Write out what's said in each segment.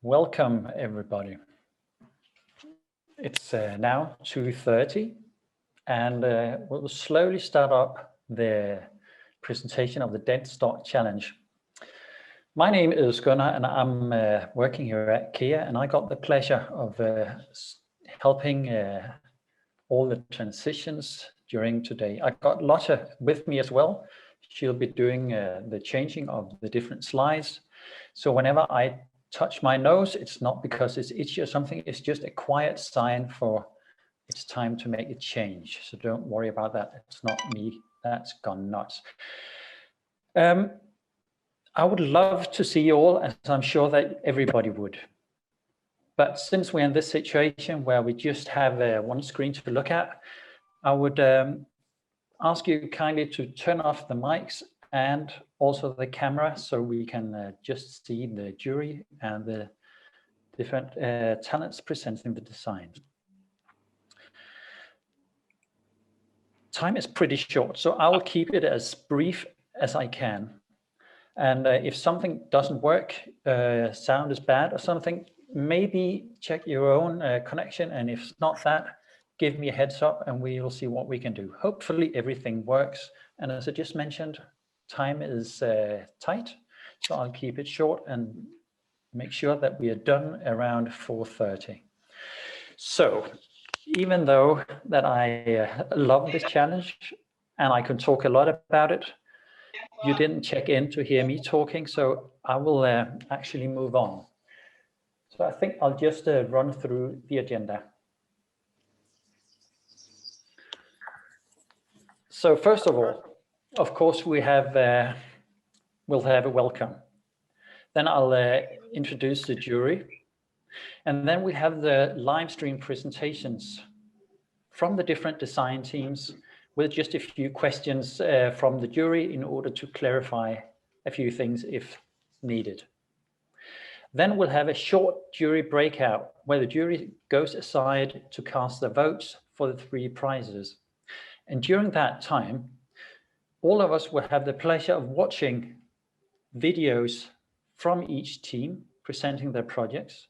Welcome, everybody. It's now 2:30, and we'll slowly start up the presentation of the Deadstock Challenge. My name is Gunnar, and I'm working here at KEA, and I got the pleasure of helping all the transitions during today. I got Lotte with me as well. She'll be doing the changing of the different slides. So whenever I touch my nose, it's not because it's itchy or something, it's just a quiet sign for it's time to make a change. So don't worry about that. It's not me that's gone nuts. I would love to see you all, as I'm sure that everybody would. But since we're in this situation where we just have one screen to look at, I would ask you kindly to turn off the mics and also the camera, so we can just see the jury and the different talents presenting the design. Time is pretty short, so I will keep it as brief as I can. And if something doesn't work, sound is bad or something, maybe check your own connection, and if not that, give me a heads up and we will see what we can do. Hopefully everything works, and as I just mentioned, time is tight, so I'll keep it short and make sure that we are done around 4:30. So even though that I love this challenge and I can talk a lot about it, you didn't check in to hear me talking, so I will actually move on. So I think I'll just run through the agenda. So first of all, of course, we'll have a welcome. Then I'll introduce the jury, and then we have the live stream presentations from the different design teams with just a few questions from the jury in order to clarify a few things if needed. Then we'll have a short jury breakout where the jury goes aside to cast their votes for the 3 prizes. And during that time, all of us will have the pleasure of watching videos from each team presenting their projects.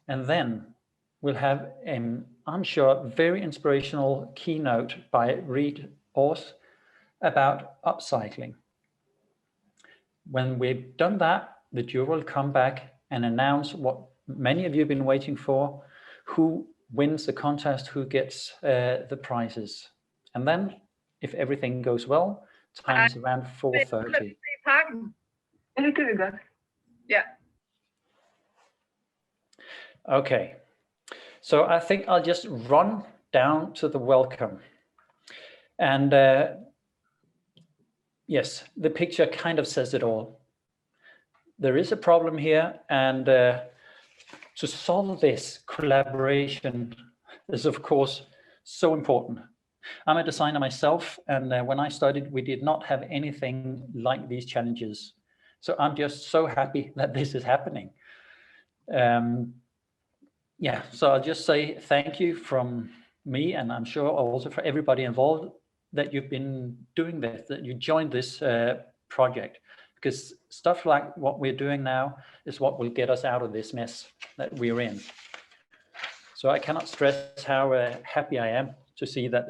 And then we'll have an, I'm sure, very inspirational keynote by Reed Ors about upcycling. When we've done that, the jury will come back and announce what many of you have been waiting for, who wins the contest, who gets the prizes. And then, if everything goes well, time is around 4:30. Yeah. Okay, so I think I'll just run down to the welcome. And yes, the picture kind of says it all. There is a problem here, and to solve this, collaboration is, of course, so important. I'm a designer myself, and when I started, we did not have anything like these challenges. So I'm just so happy that this is happening. Yeah, so I'll just say thank you from me, and I'm sure also for everybody involved that you've been doing this, that you joined this project, because stuff like what we're doing now is what will get us out of this mess that we're in. So I cannot stress how happy I am to see that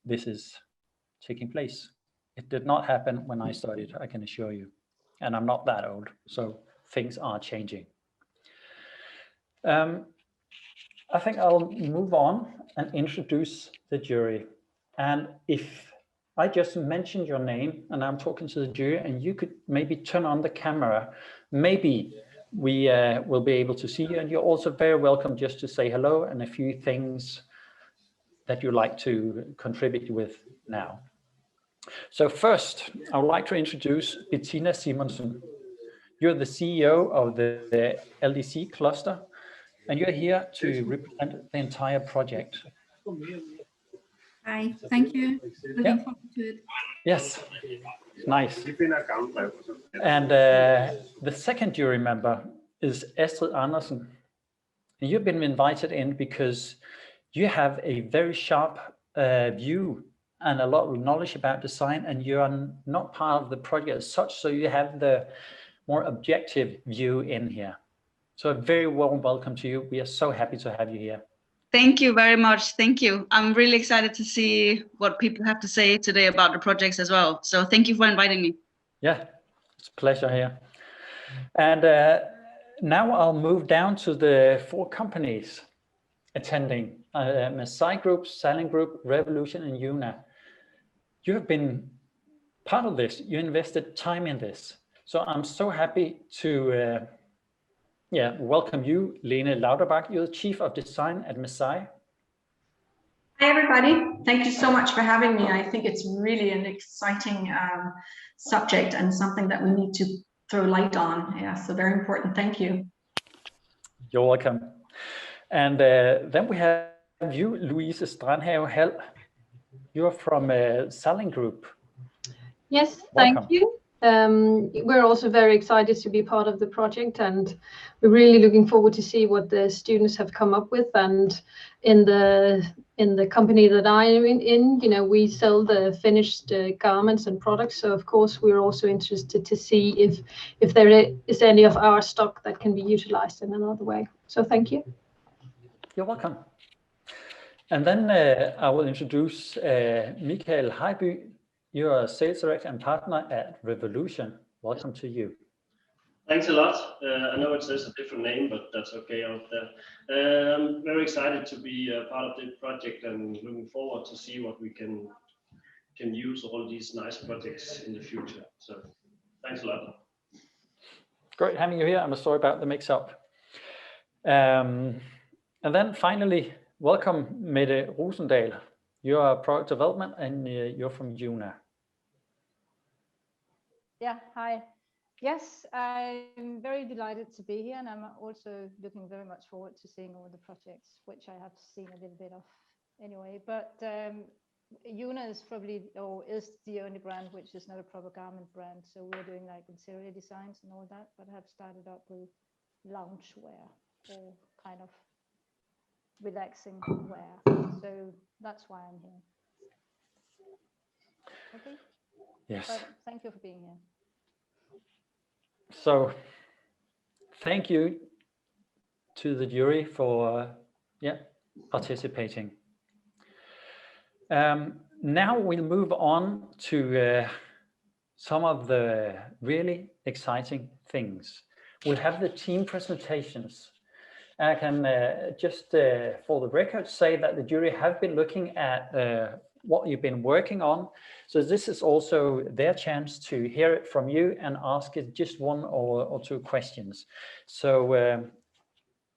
this is taking place. It did not happen when I started, I can assure you. And I'm not that old, so things are changing. I think I'll move on and introduce the jury. And if I just mentioned your name and I'm talking to the jury, and you could maybe turn on the camera, maybe we will be able to see you. And you're also very welcome just to say hello and a few things that you like to contribute with now. So first, I would like to introduce Bettina Simonsen. You're the CEO of the LDC cluster, and you're here to represent the entire project. Hi, thank you. Looking forward to it. Yes, nice. And the second jury member is Astrid Andersen. And you've been invited in because you have a very sharp view and a lot of knowledge about design, and you are not part of the project as such, so you have the more objective view in here. So a very warm welcome to you. We are so happy to have you here. Thank you very much. Thank you. I'm really excited to see what people have to say today about the projects as well. So thank you for inviting me. Yeah, it's a pleasure here. And now I'll move down to the 4 companies attending, Masai Group, Salling Group, Revolution, and Juna. You have been part of this. You invested time in this. So I'm so happy to welcome you, Lene Lauterbach. You're the Chief of Design at Masai. Hi, everybody. Thank you so much for having me. I think it's really an exciting subject and something that we need to throw light on. Yeah, so very important. Thank you. You're welcome. And then we have you, Louise Strandhave Hell. You're from Salling Group. Yes, welcome. Thank you. We're also very excited to be part of the project, and we're really looking forward to see what the students have come up with. And in the company that I'm in, you know, we sell the finished garments and products. So of course, we're also interested to see if there is any of our stock that can be utilized in another way. So thank you. You're welcome. And then I will introduce Michael Heiby. You're a sales director and partner at Revolution. Welcome to you. Thanks a lot. I know it says a different name, but that's okay out there. I'm very excited to be part of the project and looking forward to see what we can use all these nice projects in the future. So thanks a lot. Great having you here. I'm sorry about the mix-up. And then finally, welcome Mette Rosendahl. You're a product development and you're from Juna. Yeah, hi. Yes, I'm very delighted to be here, and I'm also looking very much forward to seeing all the projects, which I have seen a little bit of anyway. But Juna is probably, or is the only brand which is not a proper garment brand. So we're doing like interior designs and all that, but have started up with loungewear or kind of relaxing wear. So that's why I'm here. Okay. Yes. But thank you for being here. So thank you to the jury for participating. Now we'll move on to some of the really exciting things. We'll have the team presentations. I can just for the record say that the jury have been looking at what you've been working on. So this is also their chance to hear it from you and ask it just 1 or 2 questions. So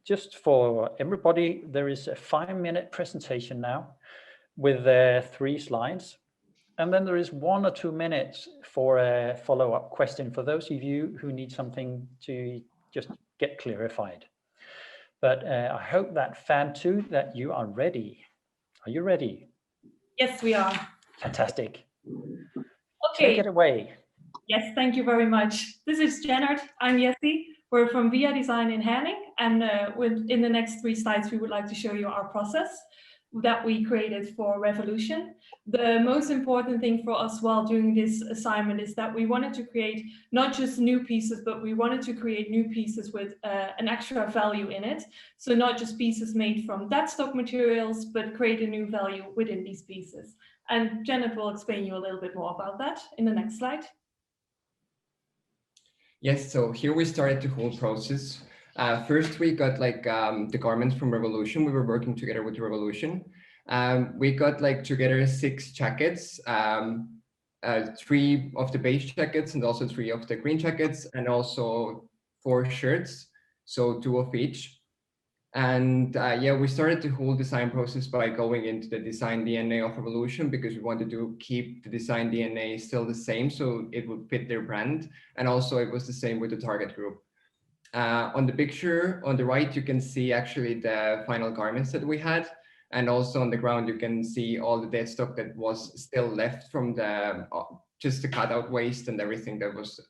just for everybody, there is a 5-minute presentation now with 3 slides. And then there is 1 or 2 minutes for a follow-up question for those of you who need something to just get clarified. But I hope that Fab 2 that you are ready. Are you ready? Yes, we are. Fantastic. Okay. Take it away. Yes, thank you very much. This is Jennert. I'm Jessie. We're from Via Design in Herning, and in the next 3 slides, we would like to show you our process that we created for Revolution. The most important thing for us while doing this assignment is that we wanted to create not just new pieces, but we wanted to create new pieces with an extra value in it. So not just pieces made from deadstock materials, but create a new value within these pieces. And Janet will explain you a little bit more about that in the next slide. Yes, so here we started the whole process. First, we got like the garments from Revolution. We were working together with Revolution. We got like together 6 jackets, 3 of the beige jackets and also 3 of the green jackets, and also 4 shirts, so 2 of each. And we started the whole design process by going into the design DNA of Revolution, because we wanted to keep the design DNA still the same, so it would fit their brand. And also it was the same with the target group. On the picture on the right, you can see actually the final garments that we had. And also on the ground, you can see all the dead stock that was still left from the, just the cutout waste and everything that was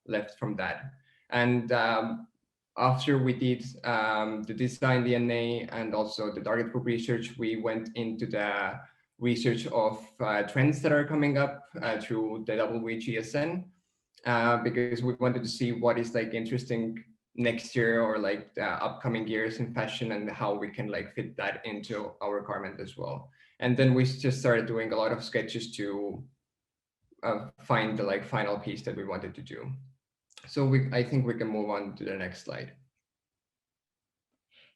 left from that. And after we did the design DNA and also the target group research, we went into the research of trends that are coming up through the WGSN, because we wanted to see what is like interesting next year or like the upcoming years in fashion and how we can like fit that into our garment as well. And then we just started doing a lot of sketches to find the like final piece that we wanted to do. So I think we can move on to the next slide.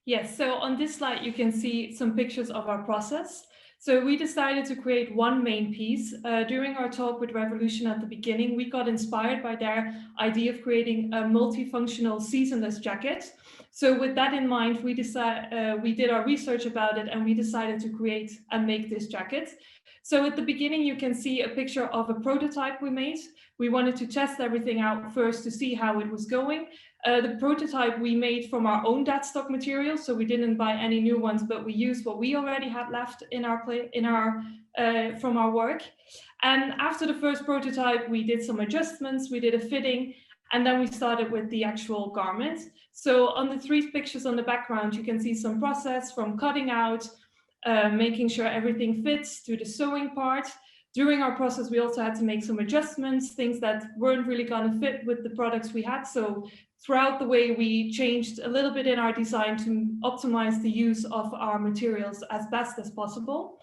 Yes, so on this slide, you can see some pictures of our process. So we decided to create one main piece. During our talk with Revolution at the beginning, we got inspired by their idea of creating a multifunctional seasonless jacket. So with that in mind, we did our research about it and we decided to create and make this jacket. So at the beginning, you can see a picture of a prototype we made. We wanted to test everything out first to see how it was going. The prototype we made from our own deadstock materials, so we didn't buy any new ones, but we used what we already had left in our from our work. And after the first prototype, we did some adjustments, we did a fitting, and then we started with the actual garment. So on the 3 pictures on the background, you can see some process from cutting out, making sure everything fits, to the sewing part. During our process, we also had to make some adjustments, things that weren't really going to fit with the products we had. So throughout the way, we changed a little bit in our design to optimize the use of our materials as best as possible.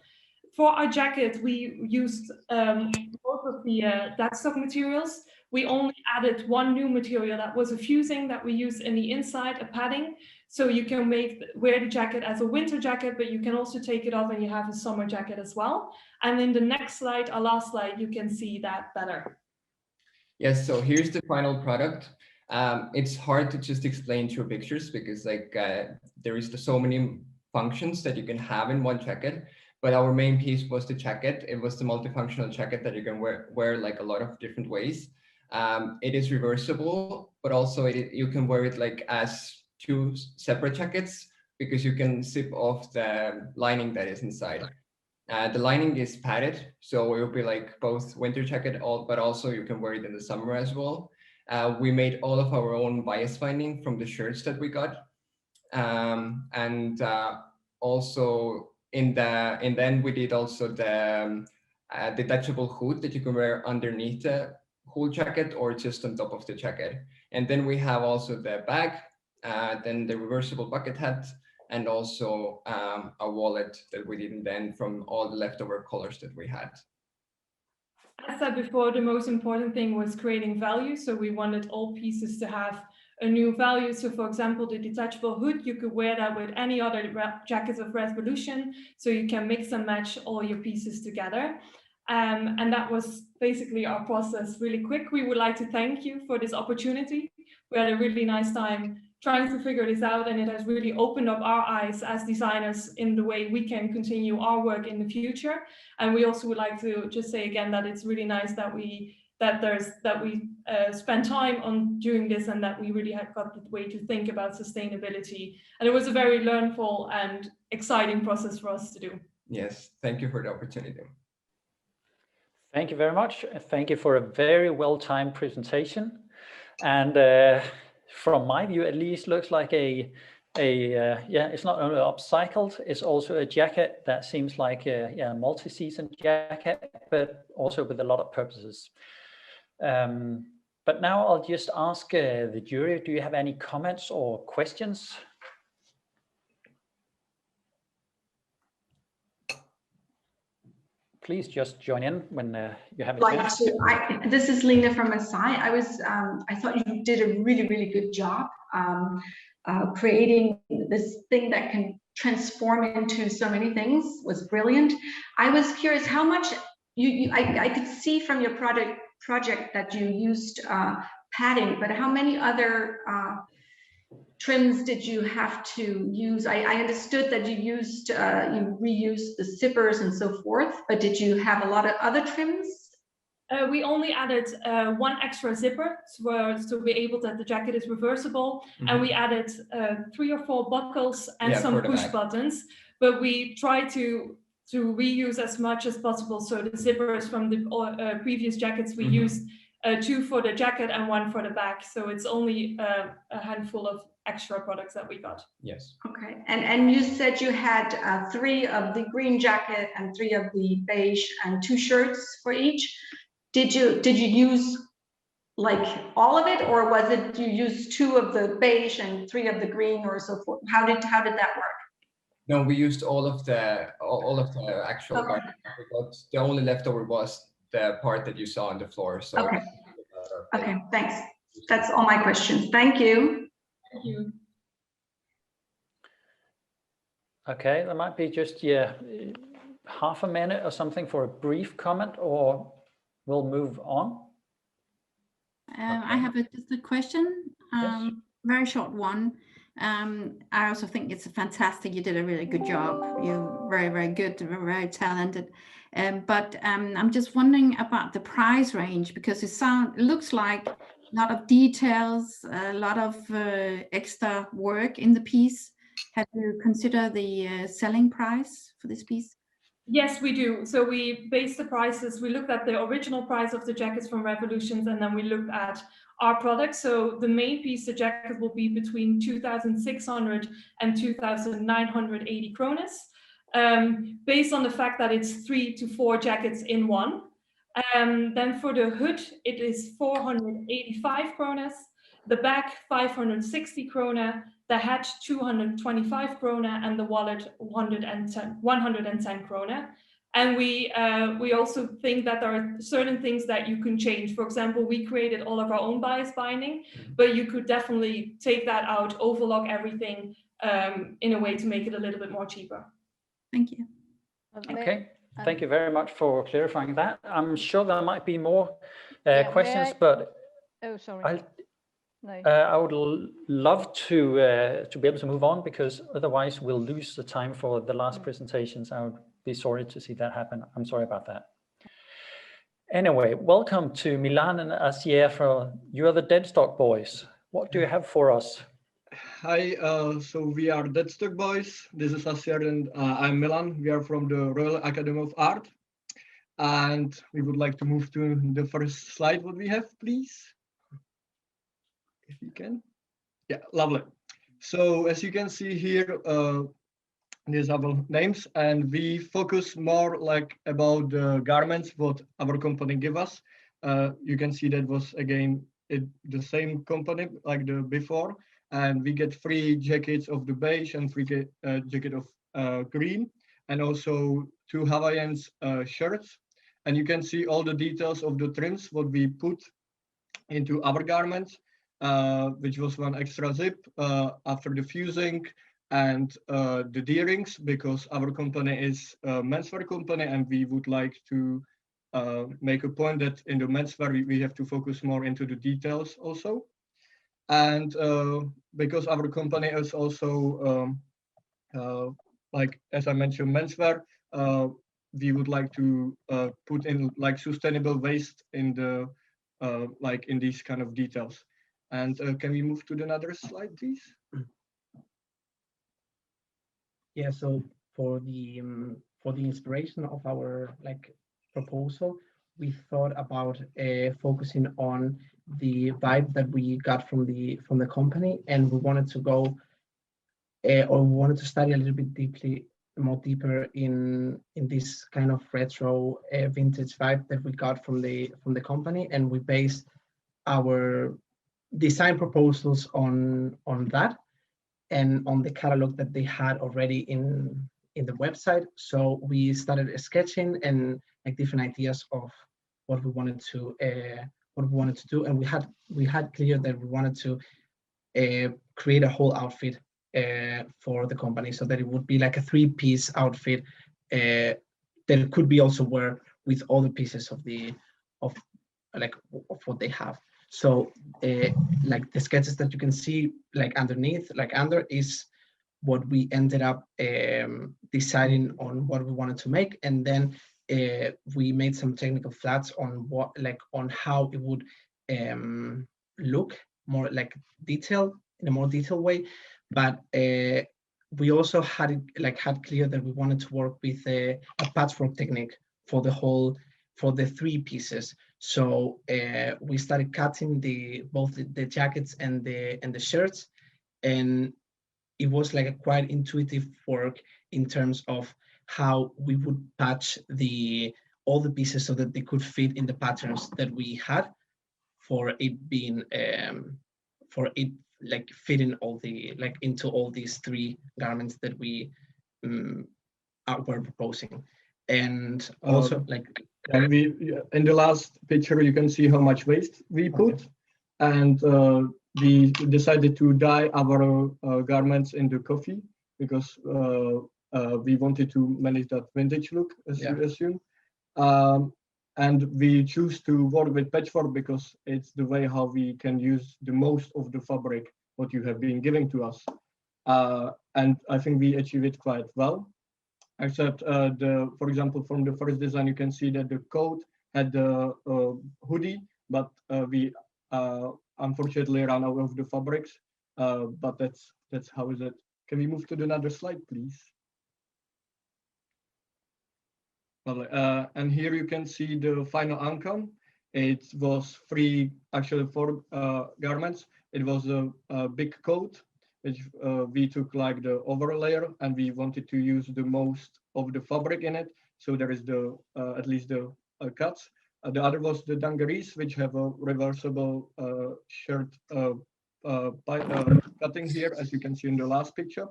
For our jacket, we used both of the deadstock materials. We only added one new material that was a fusing that we used in the inside, a padding. So you can wear the jacket as a winter jacket, but you can also take it off and you have a summer jacket as well. And in the next slide, our last slide, you can see that better. Yes, so here's the final product. It's hard to just explain through pictures because like there is so many functions that you can have in one jacket. But our main piece was the jacket. It was the multifunctional jacket that you can wear like a lot of different ways. It is reversible, but also you can wear it like as 2 separate jackets because you can zip off the lining that is inside. The lining is padded, so it will be like both winter jacket, but also you can wear it in the summer as well. We made all of our own bias binding from the shirts that we got, and also in the end we did also the detachable hood that you can wear underneath the whole jacket or just on top of the jacket. And then we have also the bag, then the reversible bucket hat, and also a wallet that we did in the end from all the leftover colors that we had. As I said before, the most important thing was creating value. So we wanted all pieces to have a new value. So for example, the detachable hood, you could wear that with any other jacket of Revolution. So you can mix and match all your pieces together. And that was basically our process really quick. We would like to thank you for this opportunity. We had a really nice time trying to figure this out, and it has really opened up our eyes as designers in the way we can continue our work in the future. And we also would like to just say again that it's really nice that we spend time on doing this and that we really have got the way to think about sustainability. And it was a very learnful and exciting process for us to do. Yes, thank you for the opportunity. Thank you very much. Thank you for a very well-timed presentation. And from my view, at least, looks like it's not only upcycled, it's also a jacket that seems like a multi-season jacket, but also with a lot of purposes. But now I'll just ask the jury, do you have any comments or questions? Please just join in when you have a chance. This is Lena from Masai. I thought you did a really, really good job creating this thing that can transform into so many things. Was brilliant. I was curious how much I could see from your project that you used padding, but how many other trims did you have to use? I understood that you reused the zippers and so forth, but did you have a lot of other trims? We only added one extra zipper to be able that the jacket is reversible, and we added 3 or 4 buckles and some push buttons. But we try to reuse as much as possible. So the zippers from the previous jackets we used 2 for the jacket and 1 for the back. So it's only a handful of extra products that we got. Yes. Okay. And you said you had 3 of the green jacket and 3 of the beige and 2 shirts for each. Did you use like all of it, or was it you used 2 of the beige and 3 of the green or so forth? How did that work? No, we used all of the actual Okay. garment, but the only leftover was the part that you saw on the floor. So okay, okay, thanks. That's all my questions. Thank you. Thank you. Okay, there might be just half a minute or something for a brief comment, or we'll move on. I have just a question, Yes. very short one. I also think it's fantastic. You did a really good job. You're very, very good, very talented. But I'm just wondering about the price range, because it looks like a lot of details, a lot of extra work in the piece. Have you considered the selling price for this piece? Yes, we do. So we based the prices. We looked at the original price of the jackets from Revolutions, and then we looked at our products. So the main piece, the jacket, will be between 2,600 and 2,980 kronas, based on the fact that it's 3 to 4 jackets in one. Then for the hood, it is 485 kronas, the back 560 krona, the hat 225 krona, and the wallet 110 krona. And we also think that there are certain things that you can change. For example, we created all of our own bias binding, but you could definitely take that out, overlock everything in a way to make it a little bit more cheaper. Thank you. Okay, thank you very much for clarifying that. I'm sure there might be more questions, I... but oh, sorry. No. I would love to be able to move on, because otherwise we'll lose the time for the last presentations. I would be sorry to see that happen. I'm sorry about that. Anyway, welcome to Milan and Asier. You are the Deadstock boys. What do you have for us? Hi, so we are Deadstock boys. This is Asier and I'm Milan. We are from the Royal Academy of Art. And we would like to move to the first slide. What we have, please? If you can. Yeah, lovely. So as you can see here, these are our names, and we focus more like about the garments what our company give us. You can see that was again the same company like the before, and we get 3 jackets of the beige and 3 jacket of green, and also 2 Hawaiians shirts. And you can see all the details of the trims what we put into our garments. Which was 1 extra zip after the fusing, and the D-rings, because our company is a menswear company, and we would like to make a point that in the menswear we have to focus more into the details also. And because our company is also like, as I mentioned, menswear, we would like to put in like sustainable waste in the like in these kind of details. And can we move to the another slide, please? Yeah, so for the inspiration of our like proposal, we thought about focusing on the vibe that we got from the company, and we wanted to go or we wanted to study a little bit deeper in this kind of retro vintage vibe that we got from the company, and we based our design proposals on that and on the catalog that they had already in the website. So we started sketching and like different ideas of what we wanted to do, and we had clear that we wanted to create a whole outfit for the company, so that it would be like a 3-piece outfit that could be also wear with all the pieces of what they have. So like the sketches that you can see like underneath, like under, is what we ended up deciding on what we wanted to make, and then we made some technical flats on on how it would look more like detailed, in a more detailed way. But we also had clear that we wanted to work with a patchwork technique for the 3 pieces. So we started cutting both the jackets and the shirts, and it was like a quite intuitive work in terms of how we would patch all the pieces so that they could fit in the patterns that we had for it being for it like fitting all the like into all these 3 garments that we were proposing. And also in the last picture you can see how much waste we put, and we decided to dye our garments into coffee because we wanted to manage that vintage look, as you assume. And we choose to work with patchwork because it's the way how we can use the most of the fabric what you have been giving to us. And I think we achieve it quite well. Except for example, from the first design, you can see that the coat had the hoodie, but we unfortunately ran out of the fabrics. But that's how is it. Can we move to another slide, please? Well, and here you can see the final outcome. It was 4 garments. It was a big coat, which we took like the overall layer, and we wanted to use the most of the fabric in it. So there is the at least the cuts. The other was the dungarees, which have a reversible shirt cutting here, as you can see in the last picture.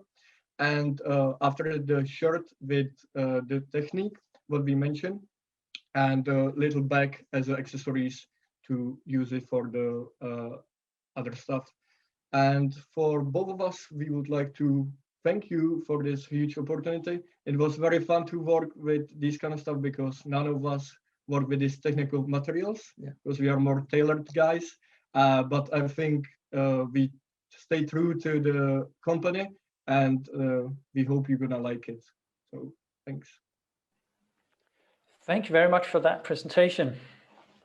And after the shirt with the technique, what we mentioned, and a little bag as accessories to use it for the other stuff. And for both of us, we would like to thank you for this huge opportunity. It was very fun to work with this kind of stuff because none of us work with these technical materials, because we are more tailored guys. But I think we stay true to the company, and we hope you're gonna like it. So thanks. Thank you very much for that presentation.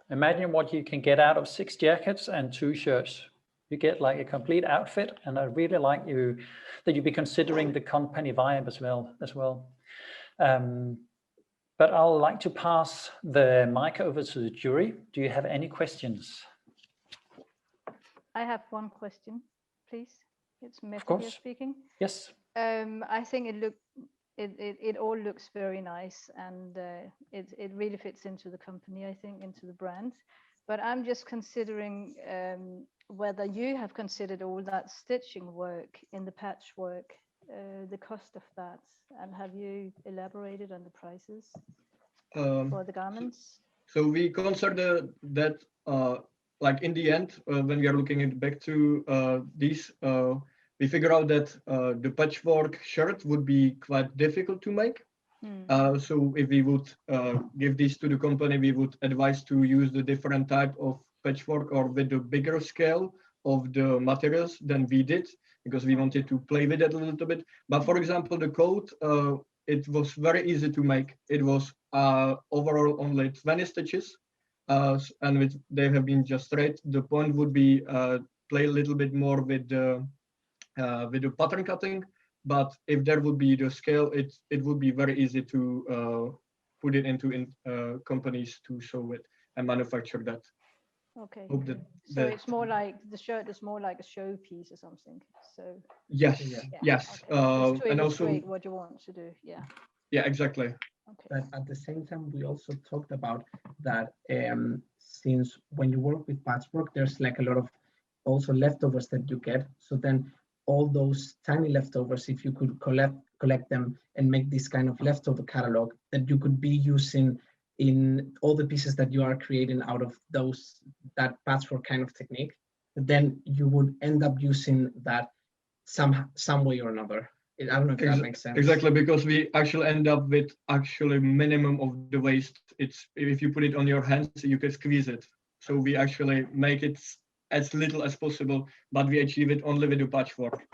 Imagine what you can get out of 6 jackets and 2 shirts. You get like a complete outfit, and I really like that you be considering the company vibe as well. But I'll like to pass the mic over to the jury. Do you have any questions? I have one question, please. It's Mette here speaking. Yes. I think it all looks very nice, and it really fits into the company, I think, into the brand. But I'm just considering whether you have considered all that stitching work in the patchwork, the cost of that, and have you elaborated on the prices for the garments? So we consider that like in the end, when we are looking back to this, we figure out that the patchwork shirt would be quite difficult to make. So if we would give this to the company, we would advise to use the different type of patchwork or with the bigger scale of the materials than we did, because we wanted to play with it a little bit. But for example, the coat, it was very easy to make. It was overall only 20 stitches, and they have been just straight. The point would be play a little bit more with the pattern cutting. But if there would be the scale, it would be very easy to put it into companies to show it and manufacture that. Okay. So it's more like the shirt is more like a showpiece or something. So yes, yes. Okay. And also what you want to do. Yeah. Yeah, exactly. Okay. But at the same time, we also talked about that since when you work with patchwork, there's like a lot of also leftovers that you get. So then all those tiny leftovers, if you could collect them and make this kind of leftover catalog that you could be using in all the pieces that you are creating out of that patchwork kind of technique, then you would end up using that some way or another. I don't know if that makes sense. Exactly, because we actually end up with actually minimum of the waste. It's if you put it on your hands, you can squeeze it. So we actually make it as little as possible, but we achieve it only with the patchwork.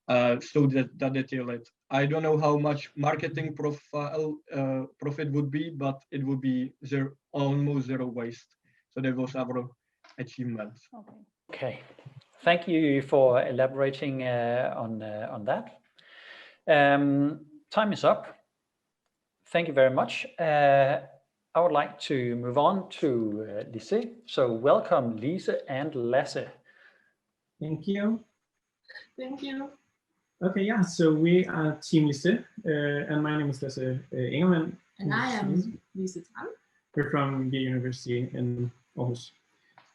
So that detail it. I don't know how much marketing profit would be, but it would be almost zero waste. So that was our achievement. Okay. Thank you for elaborating on that. Time is up. Thank you very much. I would like to move on to Lise. So welcome, Lise and Lasse. Thank you. Thank you. Okay, yeah, so we are Team Lise, and my name is Lasse Ingerman. And I am Lise Tran. We're from the University in Aarhus.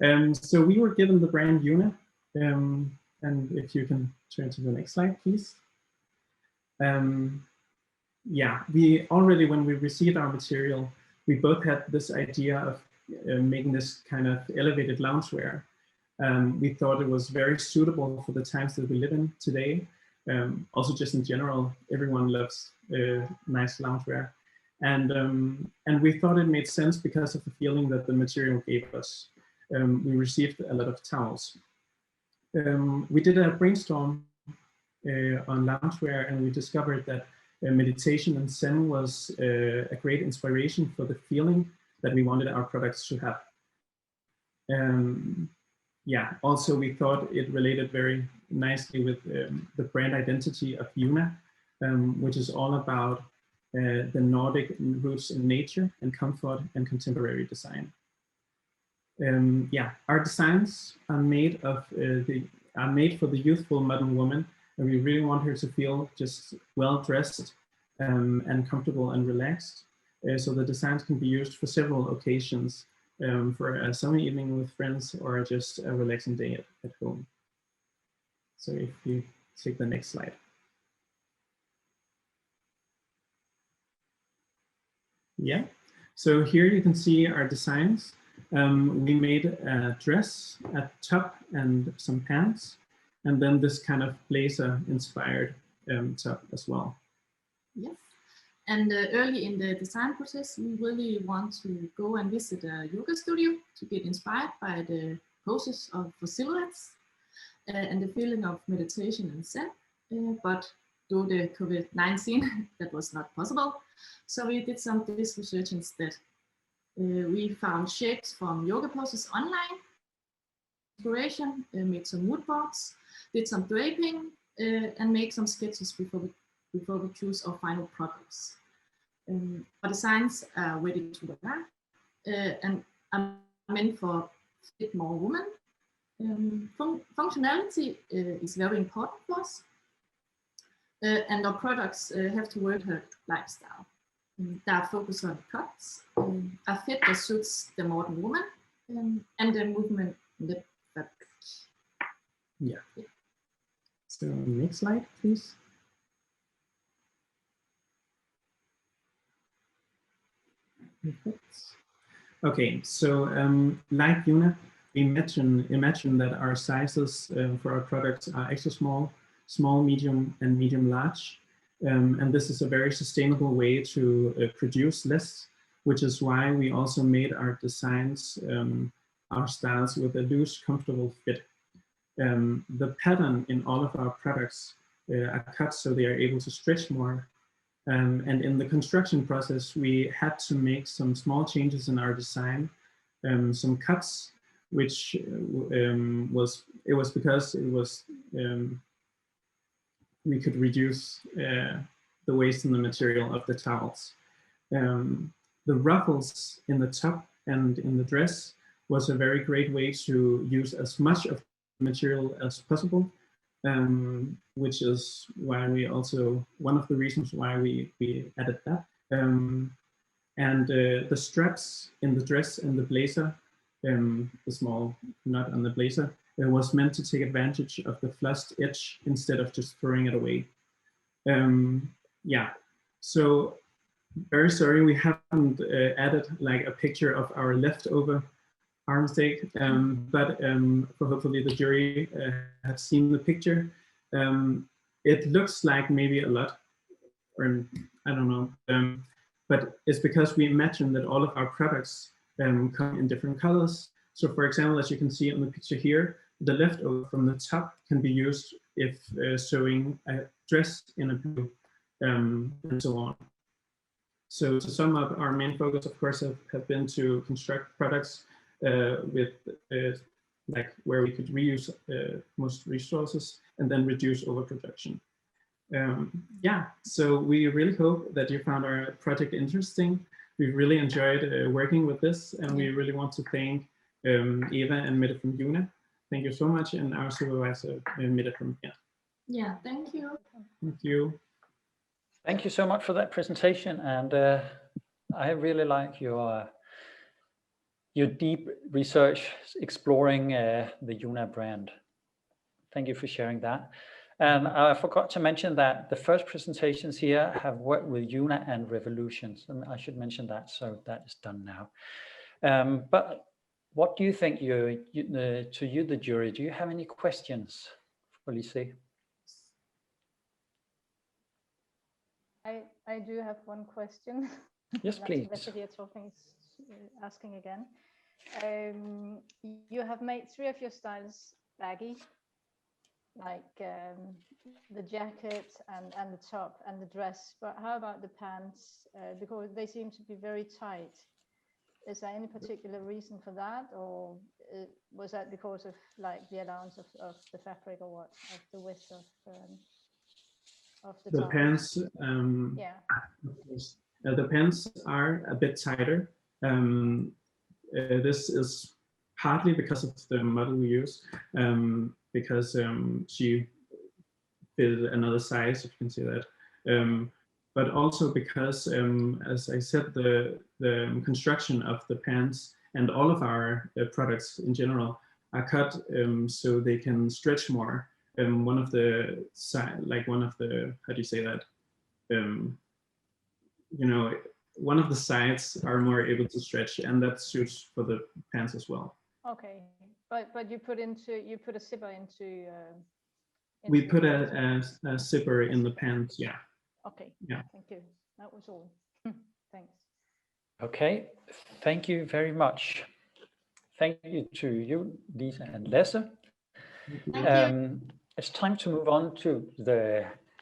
So we were given the brand Juna, and if you can turn to the next slide, please. Yeah, we already, when we received our material, we both had this idea of making this kind of elevated loungewear. We thought it was very suitable for the times that we live in today. Also, just in general, everyone loves nice loungewear, and we thought it made sense because of the feeling that the material gave us. We received a lot of towels. We did a brainstorm on loungewear, and we discovered that meditation and Zen was a great inspiration for the feeling that we wanted our products to have. Yeah, also we thought it related very nicely with the brand identity of Juna, which is all about the Nordic roots in nature and comfort and contemporary design. Yeah, our designs are made of made for the youthful modern woman, and we really want her to feel just well dressed and comfortable and relaxed. So the designs can be used for several occasions, for a summer evening with friends or just a relaxing day at home. So if you take the next slide. Yeah, so here you can see our designs. We made a dress, a top, and some pants, and then this kind of blazer inspired top as well. Yes, and early in the design process, we really want to go and visit a yoga studio to get inspired by the poses for silhouettes and the feeling of meditation and Zen. But due to COVID-19, that was not possible. So we did some research instead. We found shapes from yoga poses online, inspiration, made some mood boards, did some draping, and make some sketches before we choose our final products. Our designs are ready to wear and are meant for fit more women. Functionality is very important for us, and our products have to work her lifestyle. That focus on cuts, a fit that suits the modern woman, and the movement in the fabric. Yeah. So next slide, please. Perfect. Okay, so like Juna, we imagine that our sizes for our products are extra small, small, medium, and medium large. And this is a very sustainable way to produce less, which is why we also made our designs, our styles with a loose, comfortable fit. The pattern in all of our products are cut so they are able to stretch more. And in the construction process, we had to make some small changes in our design, some cuts, which was because it was we could reduce the waste in the material of the towels. The ruffles in the top and in the dress was a very great way to use as much of the material as possible, which is why we also, one of the reasons why we added that. And the straps in the dress and the blazer, the small knot on the blazer, was meant to take advantage of the fluffed edge instead of just throwing it away. Yeah, so very sorry we haven't added like a picture of our leftover arm steak, but hopefully the jury have seen the picture. It looks like maybe a lot, or I don't know, but it's because we imagine that all of our products come in different colors. So for example, as you can see on the picture here, the leftover from the top can be used if sewing a dress in a blue, and so on. So to sum up, our main focus, of course, have been to construct products with like where we could reuse most resources and then reduce overproduction. Yeah, so we really hope that you found our project interesting. We really enjoyed working with this, and we really want to thank Eva and Mette from Juna. Thank you so much, and our supervisor, Mette from here. Yeah, thank you. Thank you. Thank you so much for that presentation, and I really like your your deep research exploring the Juna brand. Thank you for sharing that. And I forgot to mention that the first presentations here have worked with Juna and Revolutions, and I should mention that, so that is done now. But what do you think, to you, the jury? Do you have any questions for Lise? I do have one question. Yes, please. Here talking, asking again. You have made 3 of your styles baggy, like the jacket and the top and the dress, but how about the pants? Because they seem to be very tight. Is there any particular reason for that, or was that because of like the allowance of the fabric, or what, of the width of the top? Pants? Yeah. The pants are a bit tighter. This is partly because of the model we use, because she fitted another size, if you can see that. But also because, as I said, the construction of the pants and all of our products in general are cut so they can stretch more. One of the how do you say that? One of the sides are more able to stretch, and that suits for the pants as well. Okay, but you put a zipper into. We put a zipper in the pants, yeah. Okay. Yeah. Thank you. That was all. Thanks. Okay. Thank you very much. Thank you to you, Lise and Lasse. It's time to move on to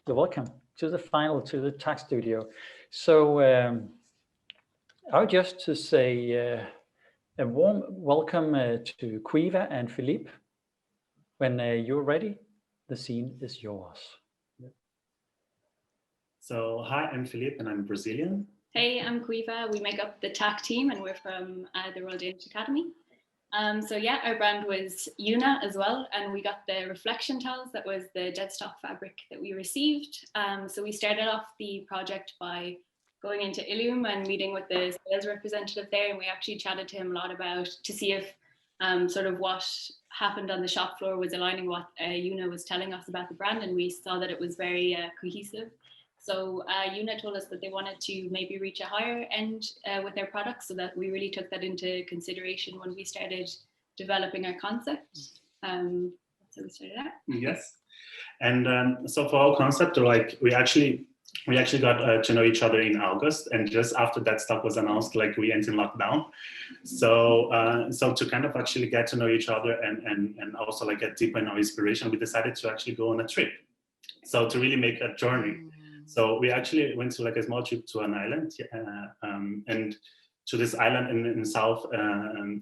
you're welcome, to the final, to the TAC studio. So I would just to say a warm welcome to Quiva and Philippe. When you're ready, the scene is yours. So hi, I'm Philippe and I'm Brazilian. Hey, I'm Quiva. We make up the TAC team and we're from the Royal Danish Academy. So yeah, our brand was Juna as well, and we got the reflection towels. That was the dead stock fabric that we received. So we started off the project by going into Ilium and meeting with the sales representative there, and we actually chatted to him a lot to see if sort of what happened on the shop floor was aligning what Juna was telling us about the brand, and we saw that it was very cohesive. So Juna told us that they wanted to maybe reach a higher end with their products, so that we really took that into consideration when we started developing our concept. So we started out. Yes, and so for our concept, like we actually got to know each other in August, and just after that stuff was announced, like we went in lockdown. So so to kind of actually get to know each other and also like get deeper in our inspiration, we decided to actually go on a trip. So to really make a journey. So we actually went to like a small trip to an island, and to this island in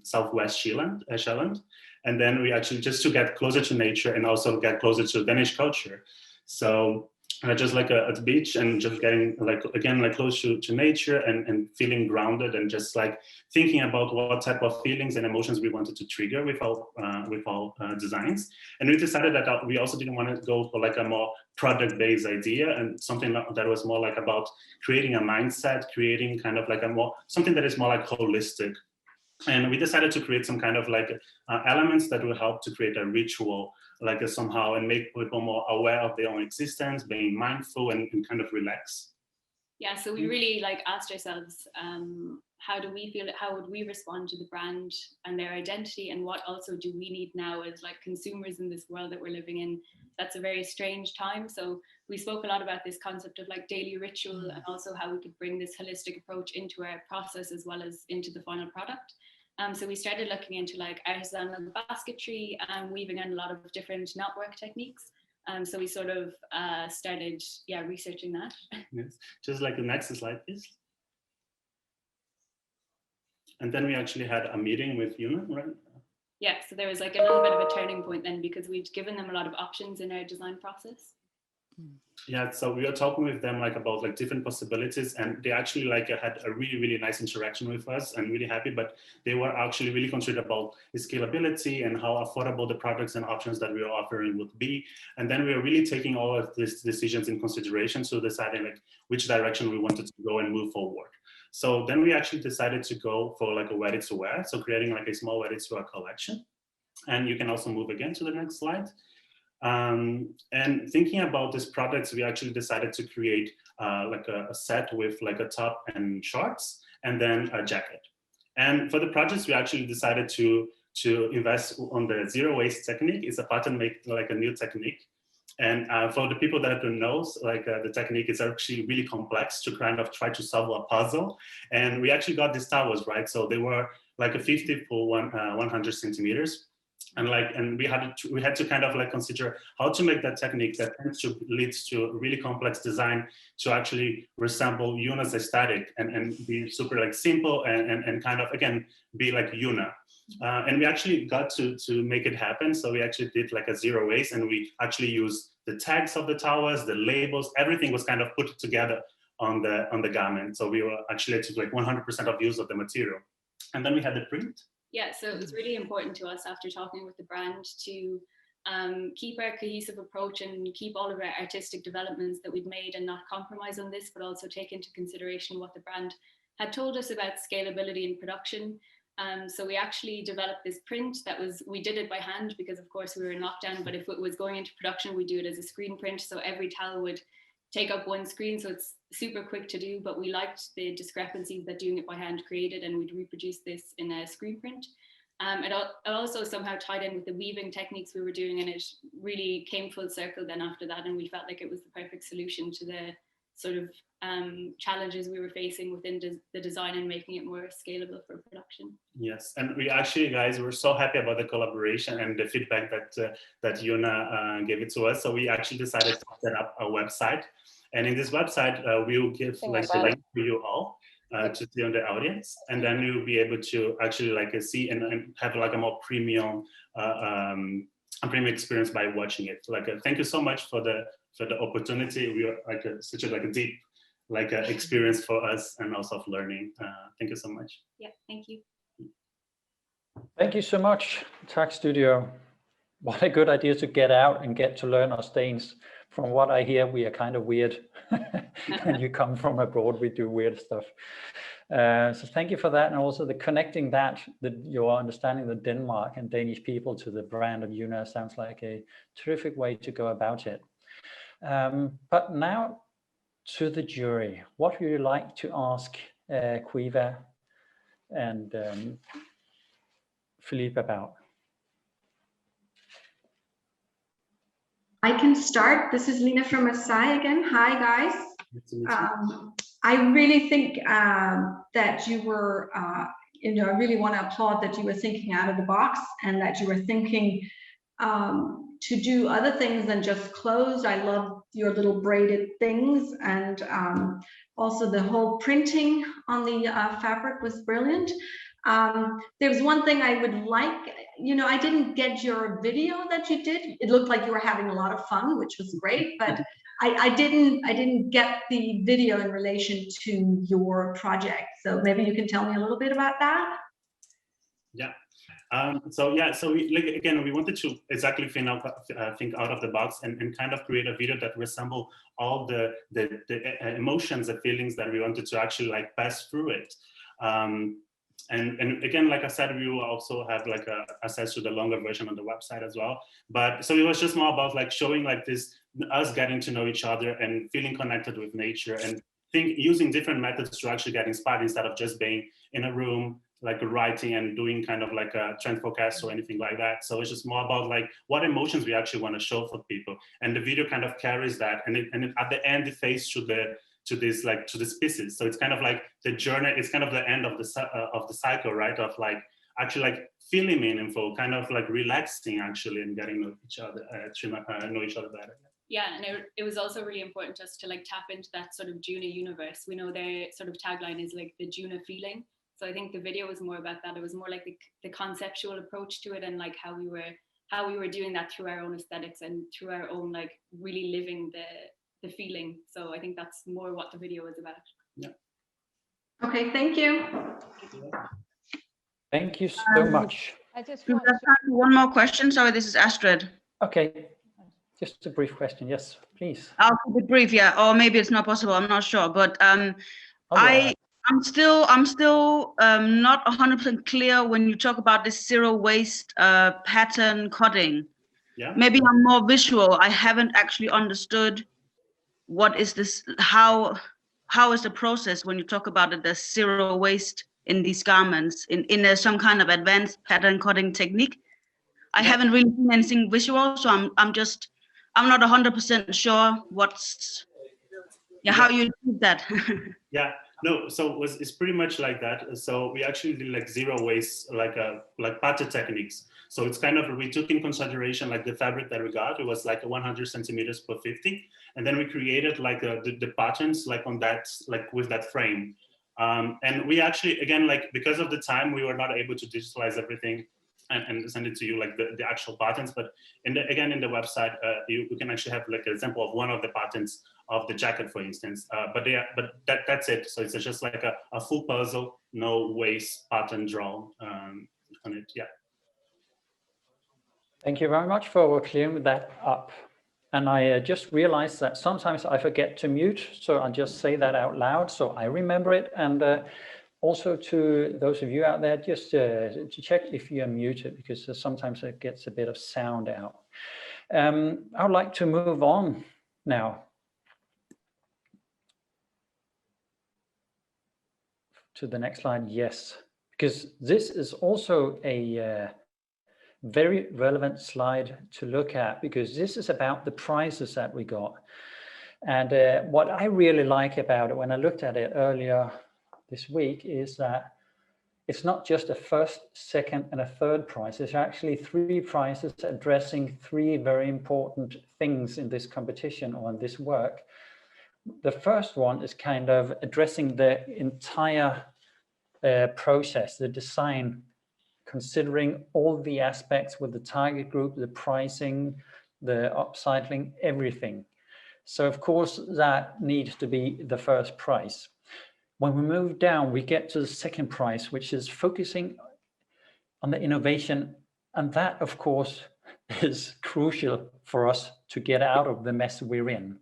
southwest Shetland, and then we actually just to get closer to nature and also get closer to Danish culture. So just like at the beach and just getting like close to nature and feeling grounded and just like thinking about what type of feelings and emotions we wanted to trigger with our designs. And we decided that we also didn't want to go for like a more product-based idea, and something that was more like about creating a mindset, creating kind of like something that is more like holistic. And we decided to create some kind of like elements that will help to create a ritual, like somehow, and make people more aware of their own existence, being mindful and kind of relax. Yeah, so we really like asked ourselves, how do we feel? How would we respond to the brand and their identity, and what also do we need now as like consumers in this world that we're living in? That's a very strange time. So we spoke a lot about this concept of like daily ritual, and also how we could bring this holistic approach into our process as well as into the final product. So we started looking into like artisanal basketry and weaving in a lot of different knotwork techniques. So we sort of started, researching that. Yes, just like the next slide, please. And then we actually had a meeting with Juna, right? Yeah, so there was like a little bit of a turning point then, because we'd given them a lot of options in our design process. Yeah, so we were talking with them like about like different possibilities, and they actually like had a really nice interaction with us and really happy, but they were actually really concerned about the scalability and how affordable the products and options that we were offering would be. And then we were really taking all of these decisions in consideration, so deciding like which direction we wanted to go and move forward. So then we actually decided to go for like a ready-to-wear, so creating like a small ready-to-wear collection. And you can also move again to the next slide. And thinking about these products, we actually decided to create like a set with like a top and shorts, and then a jacket. And for the projects, we actually decided to invest on the zero waste technique. It's a pattern make like a new technique. And for the people that don't know, like the technique is actually really complex to kind of try to solve a puzzle. And we actually got these towers, right? So they were like a 50 for 100 centimeters. And we had to kind of like consider how to make that technique that tends to lead to really complex design to actually resemble Juna's aesthetic and be super like simple and kind of again be like Juna. And we actually got to make it happen. So we actually did like a zero waste, and we actually used the tags of the towers, the labels, everything was kind of put together on the garment. So we were actually took like 100% of use of the material. And then we had the print. Yeah, so it was really important to us after talking with the brand to keep our cohesive approach and keep all of our artistic developments that we've made and not compromise on this, but also take into consideration what the brand had told us about scalability and production. So we actually developed this print we did it by hand because of course we were in lockdown, but if it was going into production, we do it as a screen print. So every towel would take up one screen, so it's super quick to do, but we liked the discrepancies that doing it by hand created, and we'd reproduce this in a screen print. It also somehow tied in with the weaving techniques we were doing, and it really came full circle then after that, and we felt like it was the perfect solution to the sort of challenges we were facing within the design and making it more scalable for production. Yes, and we actually, guys, we're so happy about the collaboration and the feedback that Juna gave it to us. So we actually decided to set up a website, and in this website we will give like the link to you all to see on the audience, and then you'll be able to actually like see and have like a more premium experience by watching it. Like thank you so much for the opportunity. We are like such a deep experience for us and also of learning. Thank you so much. Yeah, thank you. Thank you so much, Tag Studio. What a good idea to get out and get to learn our Danes. From what I hear, we are kind of weird. When you come from abroad, we do weird stuff. So thank you for that, and also the connecting your understanding the Denmark and Danish people to the brand of Juna sounds like a terrific way to go about it. But now to the jury. What would you like to ask Quiva and Philippe about? I can start. This is Lina from Masai again. Hi, guys. I really think that you were, I really want to applaud that you were thinking out of the box and that you were thinking to do other things than just clothes. I love your little braided things, and also the whole printing on the fabric was brilliant. There's one thing I would like, I didn't get your video that you did. It looked like you were having a lot of fun, which was great, but I didn't get the video in relation to your project. So maybe you can tell me a little bit about that. Yeah. So we wanted to exactly think out of the box and kind of create a video that resemble all the emotions, the feelings that we wanted to actually like pass through it. And again, like I said, we will also have like access to the longer version on the website as well. But so it was just more about like showing like this, us getting to know each other and feeling connected with nature, and using different methods to actually get inspired instead of just being in a room like writing and doing kind of like a trend forecast or anything like that. So it's just more about like what emotions we actually want to show for people, and the video kind of carries that, and at the end it fades to this pieces. So it's kind of like the journey. It's kind of the end of the cycle, right? Of like actually like feeling meaningful, kind of like relaxing actually, and getting to know each other better. Yeah, and it was also really important to us to like tap into that sort of Juna universe. We know their sort of tagline is like the Juna feeling. So I think the video was more about that. It was more like the conceptual approach to it, and like how we were doing that through our own aesthetics and through our own like really living the feeling. So I think that's more what the video is about. Yeah. Okay, thank you. Thank you so much. I just Do want we have time for one more question? Sorry, this is Astrid. Okay, just a brief question. Yes, please. I'll keep it brief, yeah, or maybe it's not possible. I'm not sure, but I'm still not 100% clear when you talk about this zero waste pattern coding. Yeah. Maybe I'm more visual. I haven't actually understood what is this, how is the process when you talk about it, the zero waste in these garments in some kind of advanced pattern coding technique. I haven't really seen anything visual, so I'm not 100% sure how you do that. Yeah, no, so it's pretty much like that. So we actually did like zero waste, like pattern techniques. So it's kind of, we took in consideration like the fabric that we got, it was like 100 centimeters per 50. And then we created like the patterns like on that, like with that frame. And we actually, again, like because of the time, we were not able to digitalize everything and send it to you like the actual patterns. But in the website, you can actually have like an example of one of the patterns of the jacket, for instance. But that's it. So it's just like a full puzzle, no waste pattern drawn on it. Yeah. Thank you very much for clearing that up. And I just realized that sometimes I forget to mute, so I'll just say that out loud so I remember it. And also to those of you out there, just to check if you're muted, because sometimes it gets a bit of sound out. I would like to move on now to the next slide. Yes, because this is also a very relevant slide to look at, because this is about the prizes that we got. And what I really like about it when I looked at it earlier this week is that it's not just a first, second, and a third prize. There's actually 3 prizes addressing 3 very important things in this competition or in this work. The first one is kind of addressing the entire process, the design, considering all the aspects with the target group, the pricing, the upcycling, everything. So of course that needs to be the first prize. When we move down, we get to the second prize, which is focusing on the innovation. And that of course is crucial for us to get out of the mess we're in.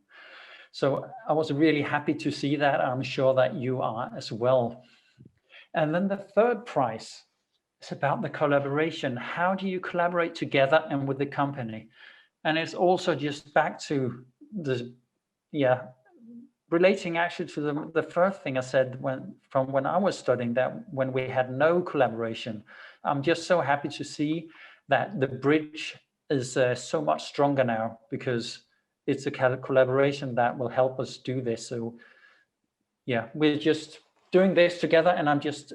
So I was really happy to see that. I'm sure that you are as well. And then the third prize, it's about the collaboration. How do you collaborate together and with the company? And it's also just back to the, relating actually to the first thing I said from when I was studying, that when we had no collaboration. I'm just so happy to see that the bridge is so much stronger now, because it's a collaboration that will help us do this. So yeah, we're just doing this together, and I'm just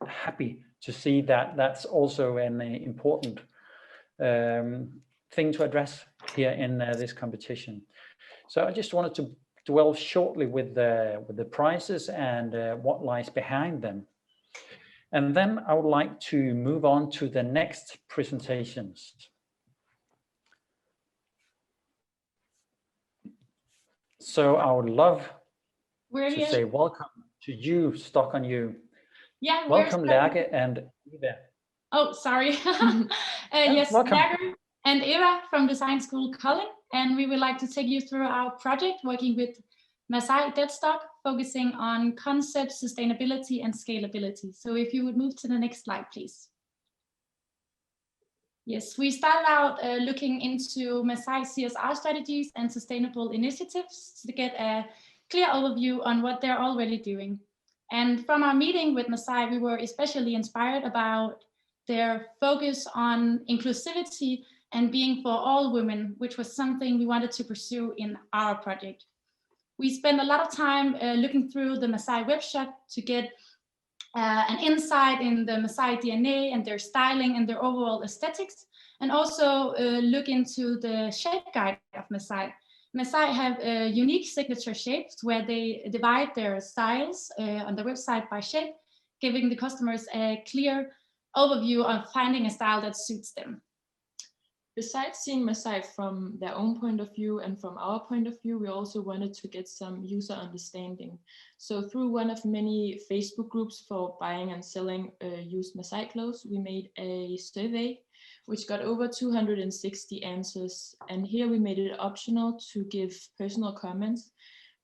happy to see that that's also an important thing to address here in this competition. So I just wanted to dwell shortly with the prizes and what lies behind them. And then I would like to move on to the next presentations. So I would love to say welcome to you, Stock on You. Yeah, welcome, Lærke and Eva. Oh, sorry. Yes, welcome. Lærke and Eva from Designskolen Kolding, and we would like to take you through our project working with Masai deadstock, focusing on concept, sustainability, and scalability. So if you would move to the next slide, please. Yes, we started out looking into Masai CSR strategies and sustainable initiatives to get a clear overview on what they're already doing. And from our meeting with Masai, we were especially inspired about their focus on inclusivity and being for all women, which was something we wanted to pursue in our project. We spent a lot of time looking through the Masai webshop to get an insight in the Masai DNA and their styling and their overall aesthetics, and also look into the shape guide of Masai. Masai have unique signature shapes where they divide their styles on the website by shape, giving the customers a clear overview of finding a style that suits them. Besides seeing Masai from their own point of view and from our point of view, we also wanted to get some user understanding. So through one of many Facebook groups for buying and selling used Masai clothes, we made a survey which got over 260 answers. And here we made it optional to give personal comments,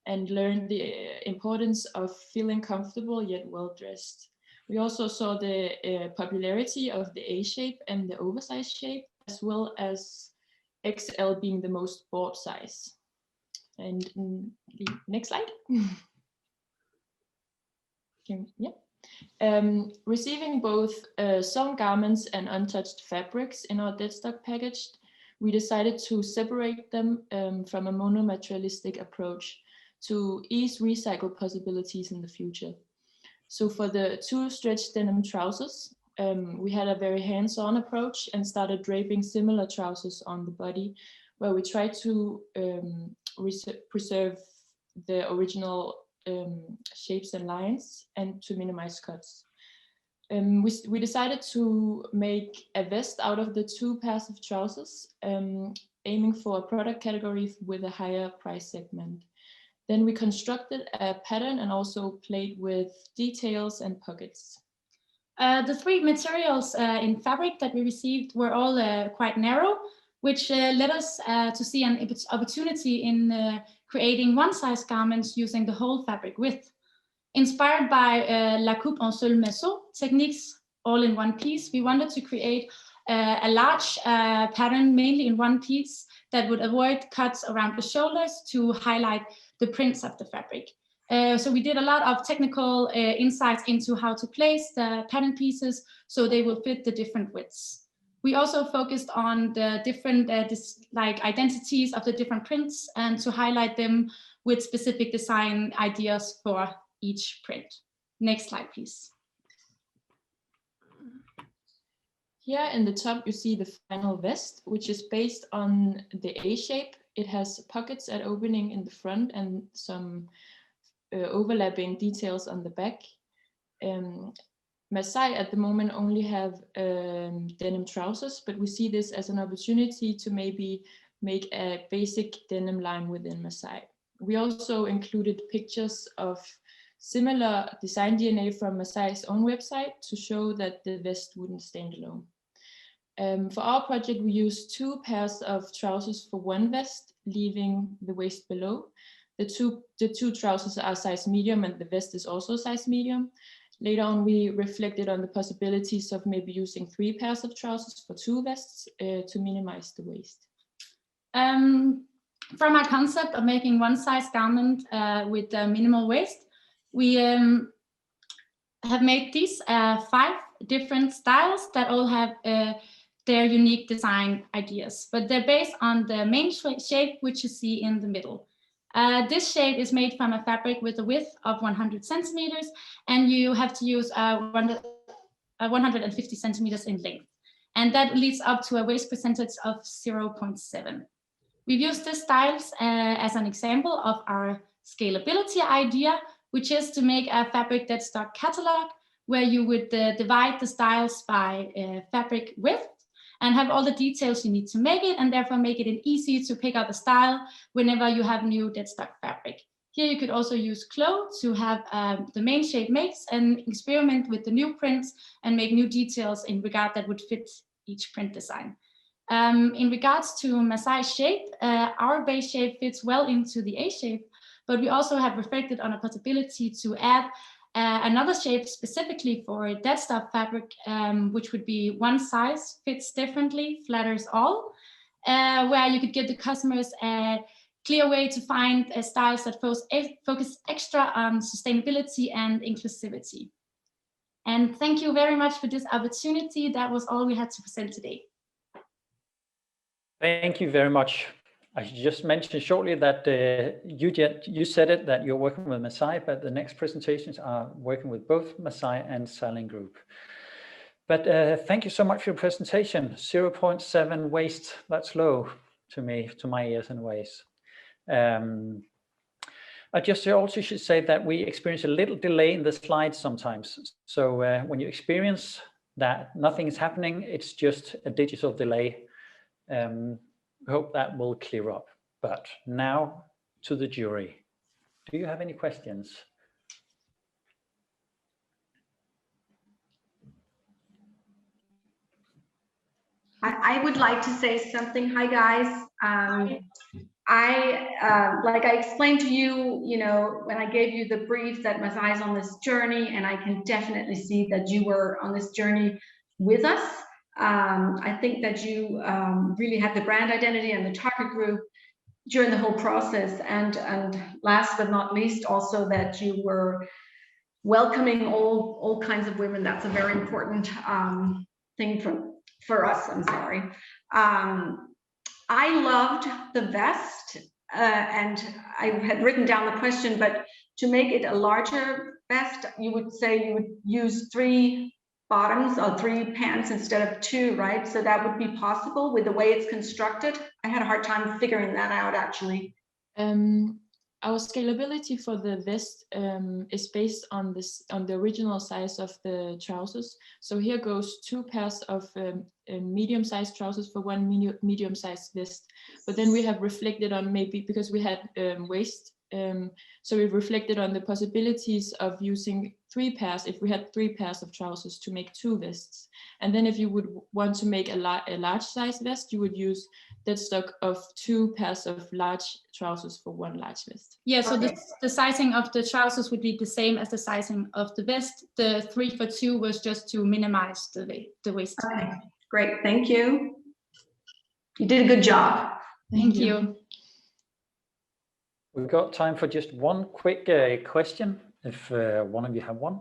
and learned the importance of feeling comfortable yet well dressed. We also saw the popularity of the A shape and the oversized shape, as well as XL being the most bought size. And the next slide. Receiving both sewn garments and untouched fabrics in our deadstock package, we decided to separate them from a monomaterialistic approach to ease recycle possibilities in the future. So for the 2 stretch denim trousers, we had a very hands-on approach and started draping similar trousers on the body, where we tried to preserve the original shapes and lines and to minimize cuts. We decided to make a vest out of the 2 pairs of trousers, aiming for a product category with a higher price segment. Then we constructed a pattern and also played with details and pockets. The 3 materials in fabric that we received were all quite narrow, which led us to see an opportunity in creating one-size garments using the whole fabric width. Inspired by La Coupe en seul morceau techniques, all in one piece, we wanted to create a large pattern, mainly in one piece, that would avoid cuts around the shoulders to highlight the prints of the fabric. So we did a lot of technical insights into how to place the pattern pieces so they will fit the different widths. We also focused on the different identities of the different prints and to highlight them with specific design ideas for each print. Next slide, please. Here in the top, you see the final vest, which is based on the A shape. It has pockets at opening in the front and some overlapping details on the back. Masai at the moment only have denim trousers, but we see this as an opportunity to maybe make a basic denim line within Masai. We also included pictures of similar design DNA from Masai's own website to show that the vest wouldn't stand alone. For our project, we used 2 pairs of trousers for one vest, leaving the waist below. The two trousers are size medium and the vest is also size medium. Later on, we reflected on the possibilities of maybe using 3 pairs of trousers for 2 vests to minimize the waist. From our concept of making one-size garment with a minimal waist, we have made these 5 different styles that all have their unique design ideas, but they're based on the main shape, which you see in the middle. This shape is made from a fabric with a width of 100 centimeters, and you have to use 150 centimeters in length. And that leads up to a waist percentage of 0.7. We've used these styles as an example of our scalability idea, which is to make a fabric deadstock catalog, where you would divide the styles by fabric width and have all the details you need to make it, and therefore make it easy to pick up a style whenever you have new deadstock fabric. Here you could also use Clo to have the main shape mix and experiment with the new prints and make new details in regard that would fit each print design. In regards to Masai's shape, our base shape fits well into the A shape, but we also have reflected on a possibility to add another shape specifically for deadstock fabric, which would be one size, fits differently, flatters all, where you could give the customers a clear way to find styles that focus extra on sustainability and inclusivity. And thank you very much for this opportunity. That was all we had to present today. Thank you very much. I should just mention shortly that you said it, that you're working with Masai, but the next presentations are working with both Masai and Salling Group. But thank you so much for your presentation. 0.7 waist, that's low to me, to my ears and ways. I just also should say that we experience a little delay in the slides sometimes. So when you experience that nothing is happening, it's just a digital delay. Hope that will clear up. But now to the jury. Do you have any questions? I would like to say something. Hi guys. like I explained to you, when I gave you the brief, that Masai is on this journey, and I can definitely see that you were on this journey with us. I think that you really had the brand identity and the target group during the whole process, and last but not least, also that you were welcoming all kinds of women. That's a very important thing for us. I'm sorry. I loved the vest, and I had written down the question, but to make it a larger vest, you would say you would use 3 bottoms or 3 pants instead of 2, right? So that would be possible with the way it's constructed. I had a hard time figuring that out, actually. Our scalability for the vest is based on the original size of the trousers. So here goes 2 pairs of medium-sized trousers for 1 medium-sized vest. But then we have reflected on, maybe because we had waist, so we've reflected on the possibilities of using 3 pairs, if we had 3 pairs of trousers, to make 2 vests. And then if you would want to make a large size vest, you would use that stock of 2 pairs of large trousers for 1 large vest. Yeah, so the sizing of the trousers would be the same as the sizing of the vest. The 3 for 2 was just to minimize the waist. Okay, great, thank you. You did a good job. Thank you. We've got time for just one quick question, if one of you have one.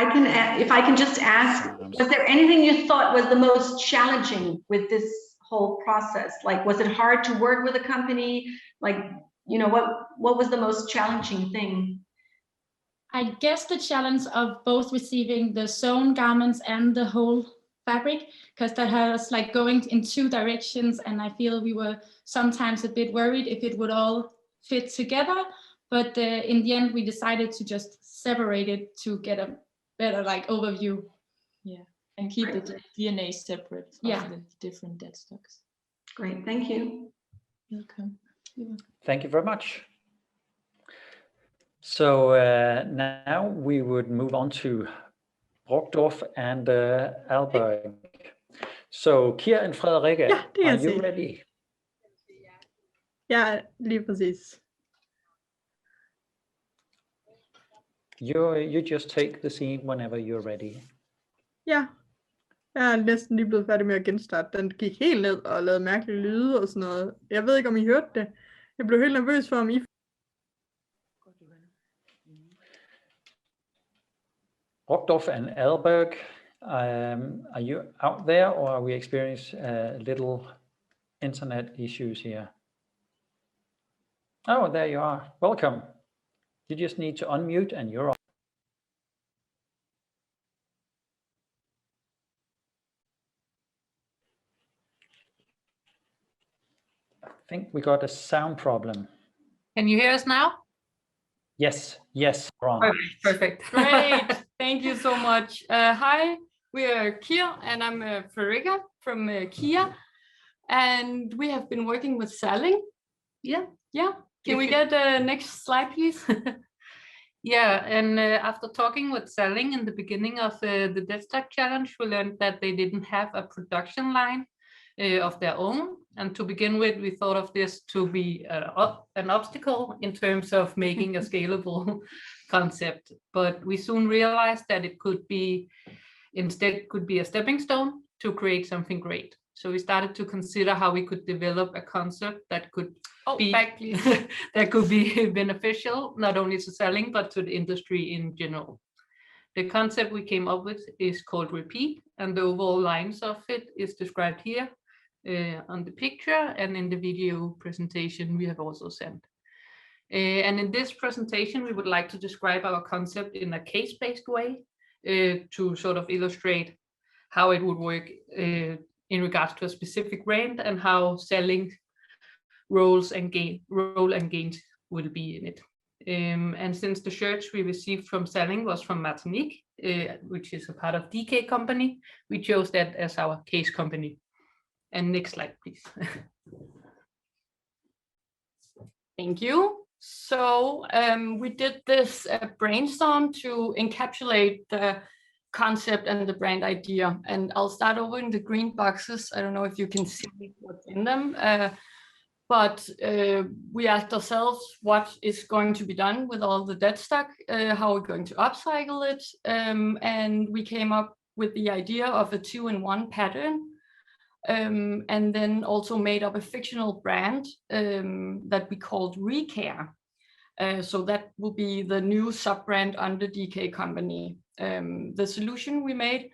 If I can just ask, was there anything you thought was the most challenging with this whole process? Like, was it hard to work with a company? Like, what was the most challenging thing? I guess the challenge of both receiving the sewn garments and the whole fabric, because that had us like going in 2 directions, and I feel we were sometimes a bit worried if it would all fit together. But in the end, we decided to just separate it to get a better overview. Yeah, and keep the DNA separate of the different dead stocks. Great, thank you. Welcome. Thank you very much. So now we would move on to Brockdorf and Alberg. So Kira and Frederikke, are you ready? Ja, lige præcis. You just take the scene whenever you're ready. Ja, jeg er næsten lige blevet færdig med at genstarte. Den gik helt ned og lavede mærkelige lyde og sådan noget. Jeg ved ikke, om I hørte det. Jeg blev helt nervøs for, om I... Brockdorf and Alberg, are you out there, or are we experiencing little internet issues here? Oh, there you are. Welcome. You just need to unmute and you're on. I think we got a sound problem. Can you hear us now? Yes, wrong. Okay, perfect. Great. Thank you so much. Hi, we are Kia and I'm Frederikke from Kia, and we have been working with Salling. Yeah. Can we get the next slide, please? Yeah, and after talking with Salling in the beginning of the Deadstock Challenge, we learned that they didn't have a production line of their own. And to begin with, we thought of this to be an obstacle in terms of making a scalable concept. But we soon realized that it could be a stepping stone to create something great. So we started to consider how we could develop a concept that could that could be beneficial not only to Salling but to the industry in general. The concept we came up with is called Repeat, and the overall lines of it is described here on the picture and in the video presentation we have also sent. And in this presentation we would like to describe our concept in a case-based way to sort of illustrate how it would work in regards to a specific brand and how Salling role and gains will be in it. And since the shirts we received from Salling was from Martinique, which is a part of DK company, we chose that as our case company. And next slide, please. Thank you. So we did this brainstorm to encapsulate the concept and the brand idea. And I'll start over in the green boxes. I don't know if you can see what's in them, but we asked ourselves what is going to be done with all the dead stock, how we're going to upcycle it, and we came up with the idea of a 2-in-1 pattern, and then also made up a fictional brand that we called Recare. So that will be the new sub-brand under DK Company. The solution we made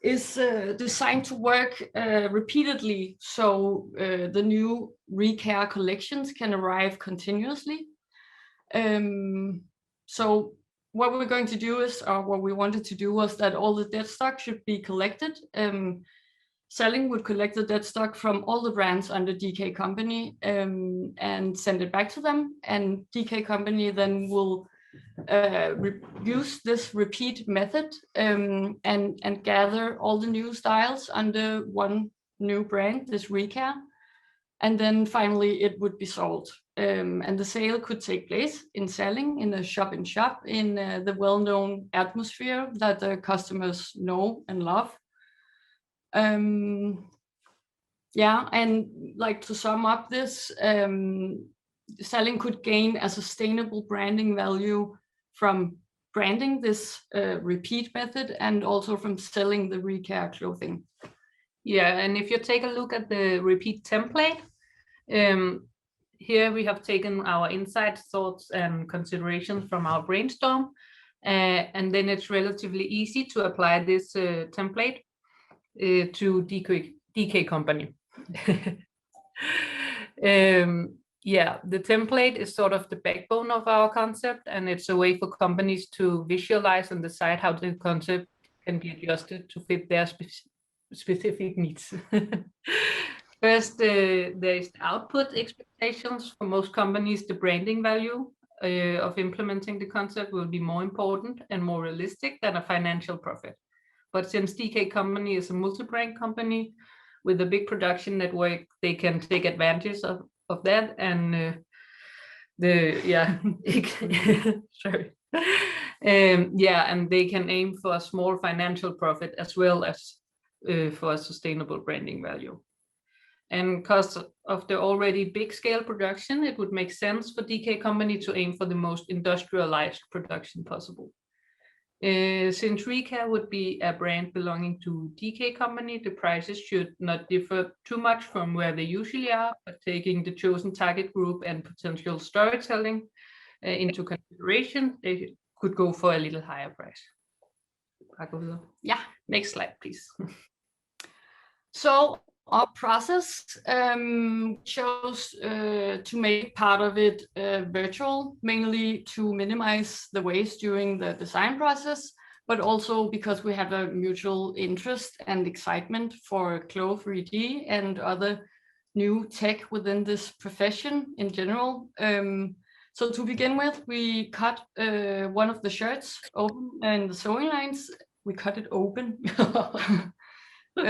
is designed to work repeatedly, so the new Recare collections can arrive continuously. So what we're going to do is, or what we wanted to do was that all the dead stock should be collected. Salling would collect the dead stock from all the brands under DK Company and send it back to them, and DK Company then will use this repeat method and gather all the new styles under one new brand, this Recare, and then finally it would be sold. And the sale could take place in Salling, in a shop-in-shop, in the well-known atmosphere that the customers know and love. Yeah, and like to sum up this, Salling could gain a sustainable branding value from branding this repeat method and also from selling the Recare clothing. Yeah, and if you take a look at the repeat template, here we have taken our insights, thoughts, and considerations from our brainstorm, and then it's relatively easy to apply this template to DK Company. Yeah, the template is sort of the backbone of our concept, and it's a way for companies to visualize and decide how the concept can be adjusted to fit their specific needs. First, there is output expectations. For most companies, the branding value of implementing the concept will be more important and more realistic than a financial profit. But since DK Company is a multi-brand company with a big production network, they can take advantage of that, and sorry. Yeah, and they can aim for a small financial profit as well as for a sustainable branding value. And because of the already big scale production, it would make sense for DK Company to aim for the most industrialized production possible. Since Recare would be a brand belonging to DK Company, the prices should not differ too much from where they usually are, but taking the chosen target group and potential storytelling into consideration, they could go for a little higher price. Yeah, next slide, please. So our process chose to make part of it virtual, mainly to minimize the waste during the design process, but also because we have a mutual interest and excitement for Clo 3D and other new tech within this profession in general. So to begin with, we cut one of the shirts open and the sewing lines. We cut it open. We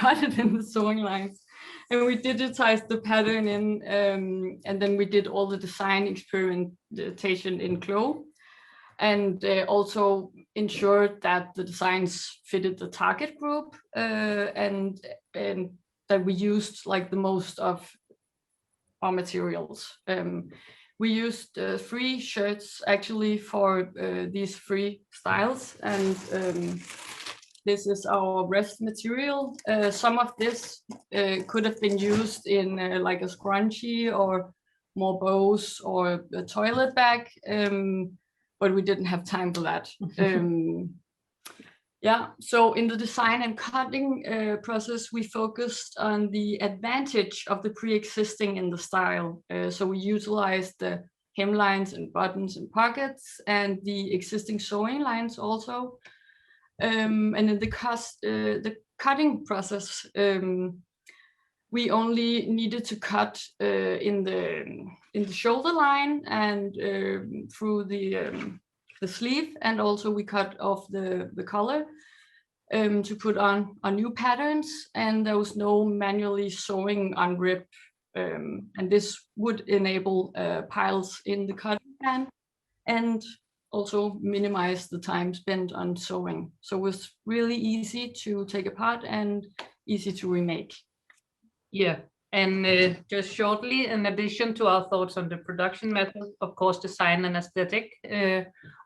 got it in the sewing lines, and we digitized the pattern in, and then we did all the design experimentation in Clo, and also ensured that the designs fitted the target group, and that we used like the most of our materials. We used 3 shirts actually for these 3 styles, and this is our rest material. Some of this could have been used in like a scrunchie or more bows or a toilet bag, but we didn't have time for that. Yeah, so in the design and cutting process, we focused on the advantage of the pre-existing in the style. So we utilized the hemlines and buttons and pockets and the existing sewing lines also. And in the cutting process, we only needed to cut in the shoulder line and through the sleeve, and also we cut off the collar to put on new patterns, and there was no manually sewing on rib, and this would enable piles in the cutting pan. And also minimize the time spent on sewing. So it was really easy to take apart and easy to remake. Yeah, and just shortly, in addition to our thoughts on the production method, of course, design and aesthetic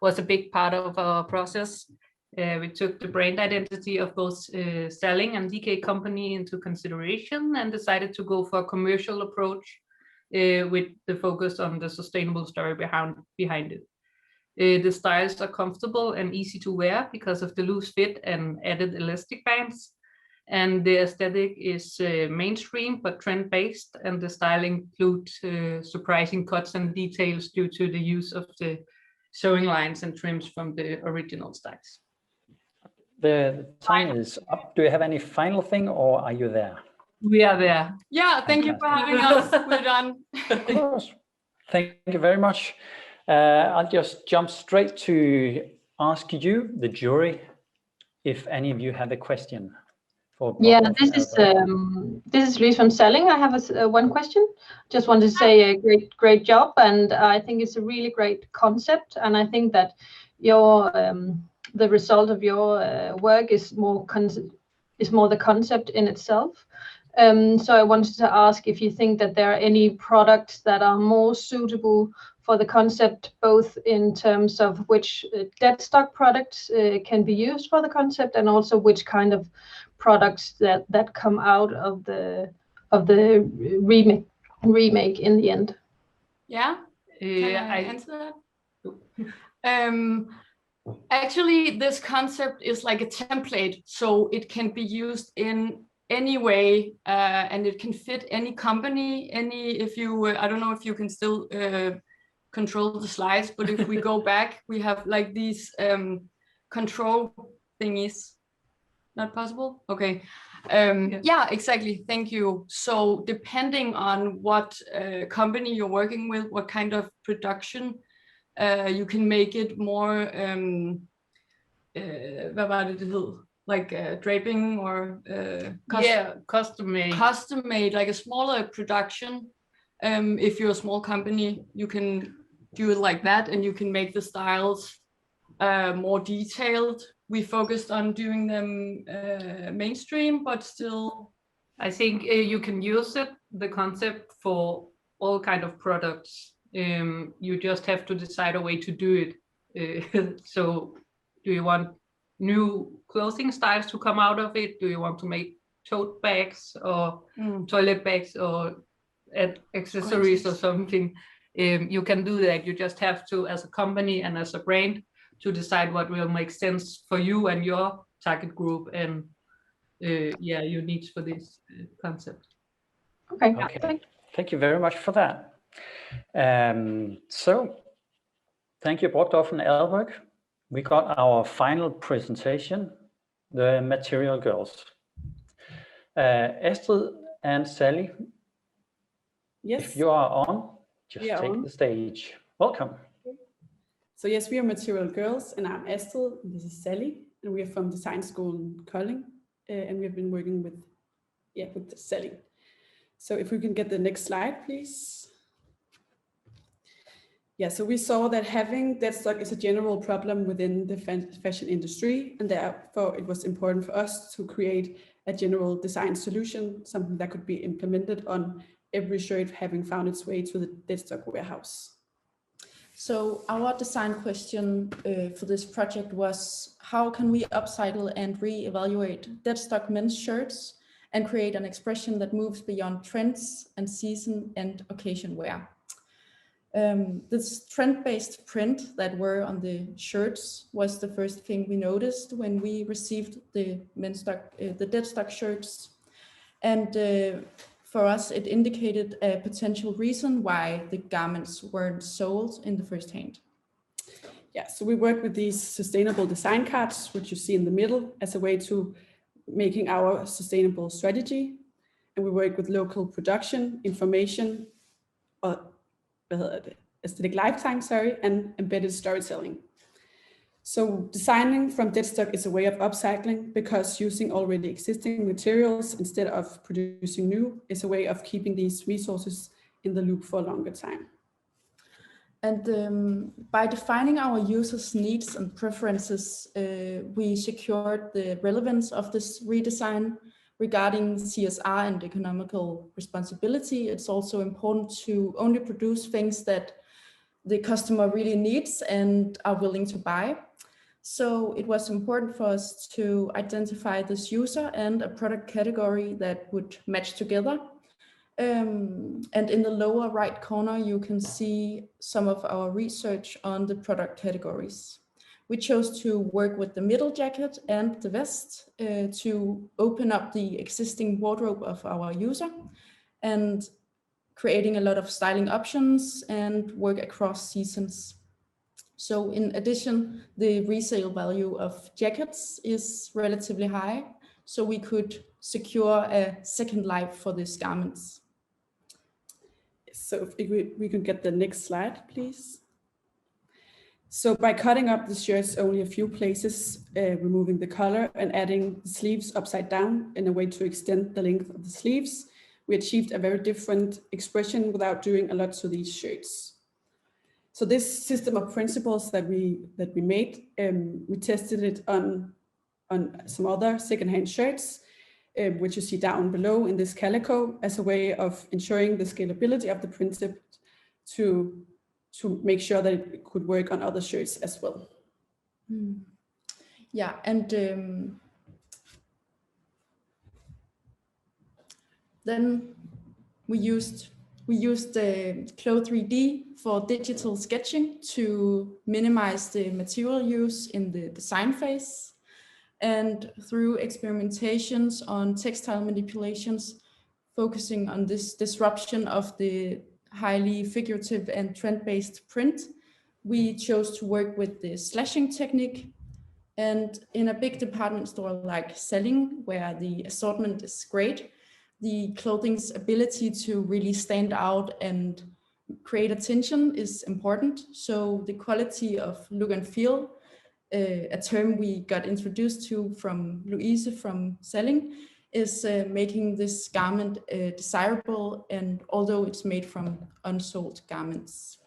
was a big part of our process. We took the brand identity of both Salling and DK company into consideration and decided to go for a commercial approach with the focus on the sustainable story behind it. The styles are comfortable and easy to wear because of the loose fit and added elastic bands. And the aesthetic is mainstream but trend-based, and the styling includes surprising cuts and details due to the use of the sewing lines and trims from the original styles. The time is up. Do you have any final thing, or are you there? We are there. Yeah, thank you for having us. We're done. Of course. Thank you very much. I'll just jump straight to ask you, the jury, if any of you have a question. Yeah, this is Louise from Salling. I have one question. Just want to say a great job, and I think it's a really great concept. And I think that your the result of your work is more the concept in itself. So I wanted to ask if you think that there are any products that are more suitable for the concept, both in terms of which dead stock products can be used for the concept, and also which kind of products that come out of the remake in the end. Yeah, can I answer that? Actually, this concept is like a template, so it can be used in any way, and it can fit any company. If you, I don't know if you can still control the slides, but if we go back, we have like these control thingies. Not possible? Okay. Yeah, exactly. Thank you. So depending on what company you're working with, what kind of production, you can make it more, hvad var det hed? Like draping or custom made. Custom made, like a smaller production. If you're a small company, you can do it like that, and you can make the styles more detailed. We focused on doing them mainstream, but still, I think you can use the concept for all kind of products. You just have to decide a way to do it. So do you want new clothing styles to come out of it? Do you want to make tote bags or toilet bags or accessories or something? You can do that. You just have to, as a company and as a brand, to decide what will make sense for you and your target group and your needs for this concept. Okay. Thank you very much for that. So thank you, Brockdorf and Elberg. We got our final presentation, the Material Girls. Astrid and Sally, if you are on, just take the stage. Welcome. So yes, we are Material Girls, and I'm Astrid, and this is Sally, and we are from Designskolen Kolding, and we've been working with Salling. So if we can get the next slide, please. Yeah, so we saw that having dead stock is a general problem within the fashion industry, and therefore it was important for us to create a general design solution, something that could be implemented on every shirt having found its way to the dead stock warehouse. So our design question for this project was, how can we upcycle and re-evaluate dead stock men's shirts and create an expression that moves beyond trends and season and occasion wear? This trend-based print that were on the shirts was the first thing we noticed when we received the dead stock shirts. And for us, it indicated a potential reason why the garments weren't sold in the first hand. Yeah, so we work with these sustainable design cards, which you see in the middle, as a way to making our sustainable strategy. And we work with local production, information, aesthetic lifetime, and embedded storytelling. So designing from dead stock is a way of upcycling, because using already existing materials instead of producing new is a way of keeping these resources in the loop for a longer time. And by defining our users' needs and preferences, we secured the relevance of this redesign. Regarding CSR and economical responsibility, it's also important to only produce things that the customer really needs and are willing to buy. So it was important for us to identify this user and a product category that would match together. And in the lower right corner, you can see some of our research on the product categories. We chose to work with the middle jacket and the vest to open up the existing wardrobe of our user and creating a lot of styling options and work across seasons. So in addition, the resale value of jackets is relatively high, so we could secure a second life for these garments. So if we can get the next slide, please. So by cutting up the shirts only a few places, removing the collar and adding the sleeves upside down in a way to extend the length of the sleeves, we achieved a very different expression without doing a lot to these shirts. So this system of principles that we made, we tested it on some other secondhand shirts, which you see down below in this calico, as a way of ensuring the scalability of the principle to make sure that it could work on other shirts as well. Yeah, and then we used Clo3D for digital sketching to minimize the material use in the design phase. And through experimentations on textile manipulations, focusing on this disruption of the highly figurative and trend-based print, we chose to work with the slashing technique. And in a big department store like Salling, where the assortment is great, the clothing's ability to really stand out and create attention is important. So the quality of look and feel, a term we got introduced to from Louise from Salling, is making this garment desirable, and although it's made from unsold garments.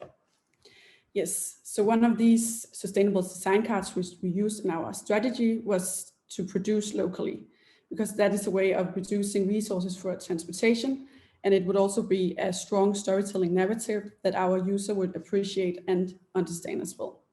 Yes, so one of these sustainable design cards which we used in our strategy was to produce locally, because that is a way of reducing resources for transportation, and it would also be a strong storytelling narrative that our user would appreciate and understand as well.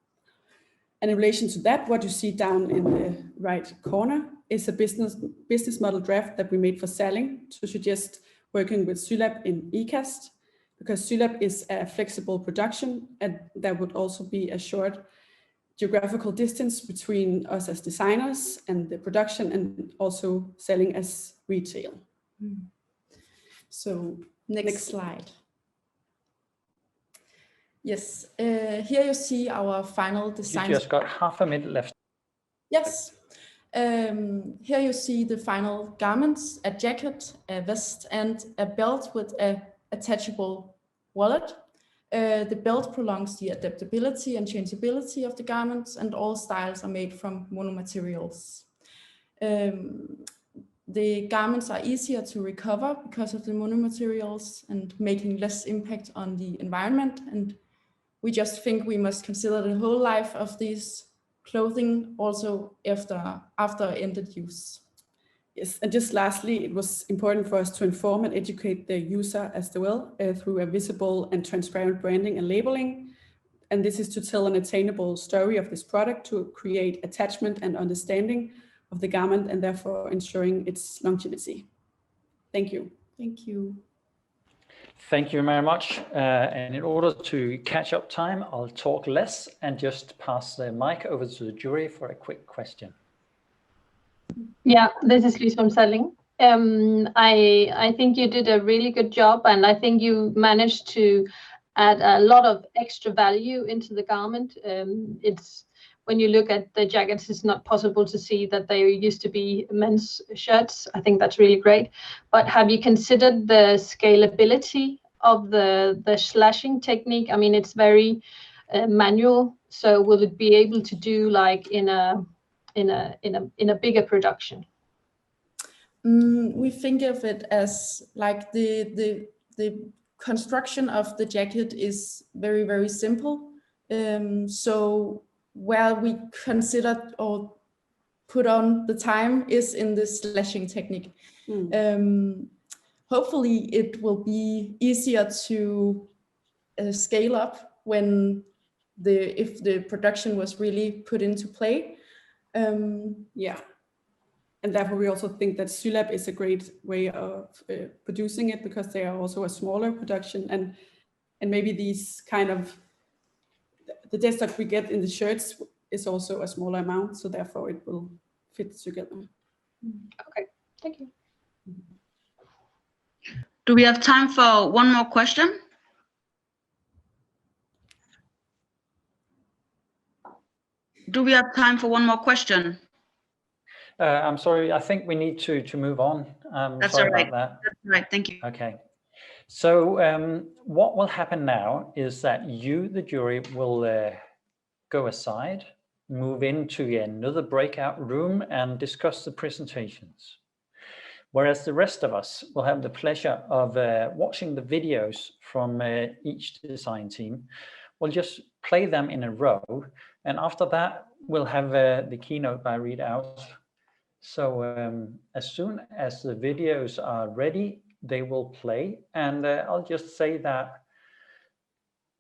And in relation to that, what you see down in the right corner is a business model draft that we made for Salling to suggest working with Sylab in eCast, because Sylab is a flexible production, and there would also be a short geographical distance between us as designers and the production, and also Salling as retail. So next slide. Yes, here you see our final design. You just got half a minute left. Yes. Here you see the final garments, a jacket, a vest, and a belt with a attachable wallet. The belt prolongs the adaptability and changeability of the garments, and all styles are made from monomaterials. The garments are easier to recover because of the monomaterials and making less impact on the environment. And we just think we must consider the whole life of these clothing also after ended use. Yes, and just lastly, it was important for us to inform and educate the user as well through a visible and transparent branding and labeling. And this is to tell an attainable story of this product, to create attachment and understanding of the garment, and therefore ensuring its longevity. Thank you. Thank you. Thank you very much. And in order to catch up time, I'll talk less and just pass the mic over to the jury for a quick question. Yeah, this is Lise from Salling. I think you did a really good job, and I think you managed to add a lot of extra value into the garment. It's when you look at the jackets, it's not possible to see that they used to be men's shirts. I think that's really great. But have you considered the scalability of the slashing technique? I mean, it's very manual. So will it be able to do like in a bigger production? We think of it as like the construction of the jacket is very, very simple. So where we considered or put on the time is in the slashing technique. Hopefully it will be easier to scale up when if the production was really put into play. Yeah. And therefore we also think that Sylab is a great way of producing it, because they are also a smaller production, and maybe these kind of, the deadstock we get in the shirts is also a smaller amount, so therefore it will fit together. Okay, thank you. Do we have time for one more question? Do we have time for one more question? I'm sorry, I think we need to move on. That's sorry all right. about that. That's all right, thank you. Okay. So what will happen now is that you, the jury, will go aside, move into another breakout room and discuss the presentations. Whereas the rest of us will have the pleasure of watching the videos from each design team. We'll just play them in a row, and after that we'll have the keynote by readout. So as soon as the videos are ready, they will play, and I'll just say that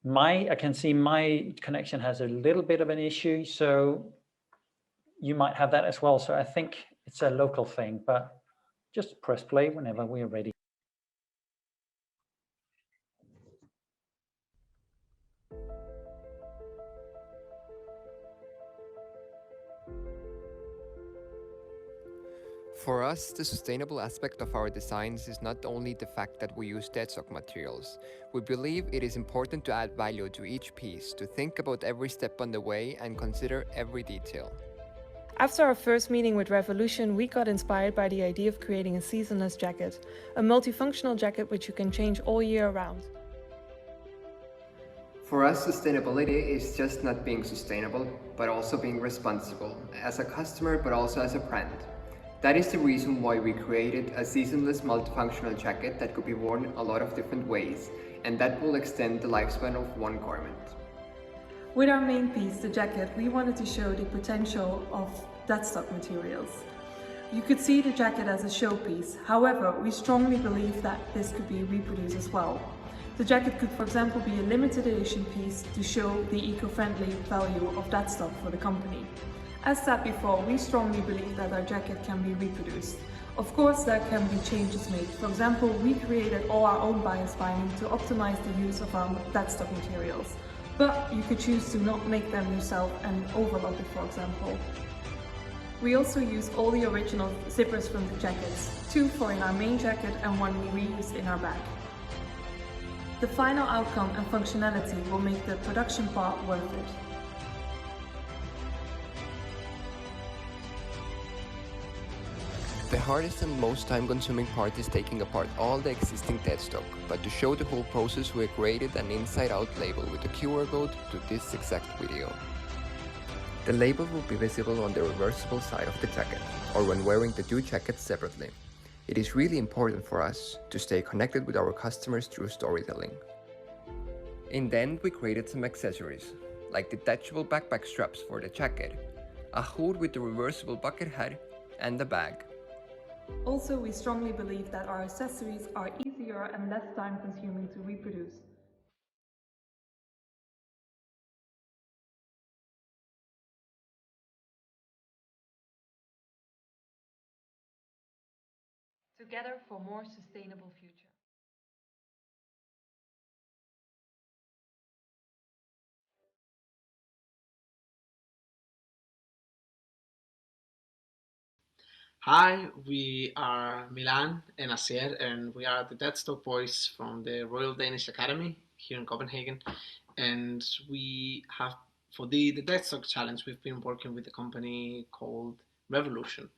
I can see my connection has a little bit of an issue, so you might have that as well. So I think it's a local thing, but just press play whenever we are ready. For us, the sustainable aspect of our designs is not only the fact that we use deadstock materials. We believe it is important to add value to each piece, to think about every step on the way and consider every detail. After our first meeting with Revolution, we got inspired by the idea of creating a seasonless jacket, a multifunctional jacket which you can change all year round. For us, sustainability is just not being sustainable, but also being responsible, as a customer, but also as a brand. That is the reason why we created a seasonless multifunctional jacket that could be worn a lot of different ways, and that will extend the lifespan of one garment. With our main piece, the jacket, we wanted to show the potential of deadstock materials. You could see the jacket as a showpiece. However, we strongly believe that this could be reproduced as well. The jacket could, for example, be a limited edition piece to show the eco-friendly value of deadstock for the company. As said before, we strongly believe that our jacket can be reproduced. Of course, there can be changes made. For example, we created all our own bias binding to optimize the use of our deadstock materials. But you could choose to not make them yourself and overlock it, for example. We also use all the original zippers from the jackets, 2 for in our main jacket and 1 we reused in our bag. The final outcome and functionality will make the production part worth it. The hardest and most time-consuming part is taking apart all the existing deadstock, but to show the whole process, we created an inside-out label with a QR code to this exact video. The label will be visible on the reversible side of the jacket, or when wearing the 2 jackets separately. It is really important for us to stay connected with our customers through storytelling. In the end, we created some accessories, like detachable backpack straps for the jacket, a hood with the reversible bucket hat, and a bag. Also, we strongly believe that our accessories are easier and less time-consuming to reproduce. Together for more sustainable future. Hi, we are Milan and Acer, and we are the Deadstock boys from the Royal Danish Academy here in Copenhagen. And we have, for the Deadstock challenge, we've been working with a company called Revolution.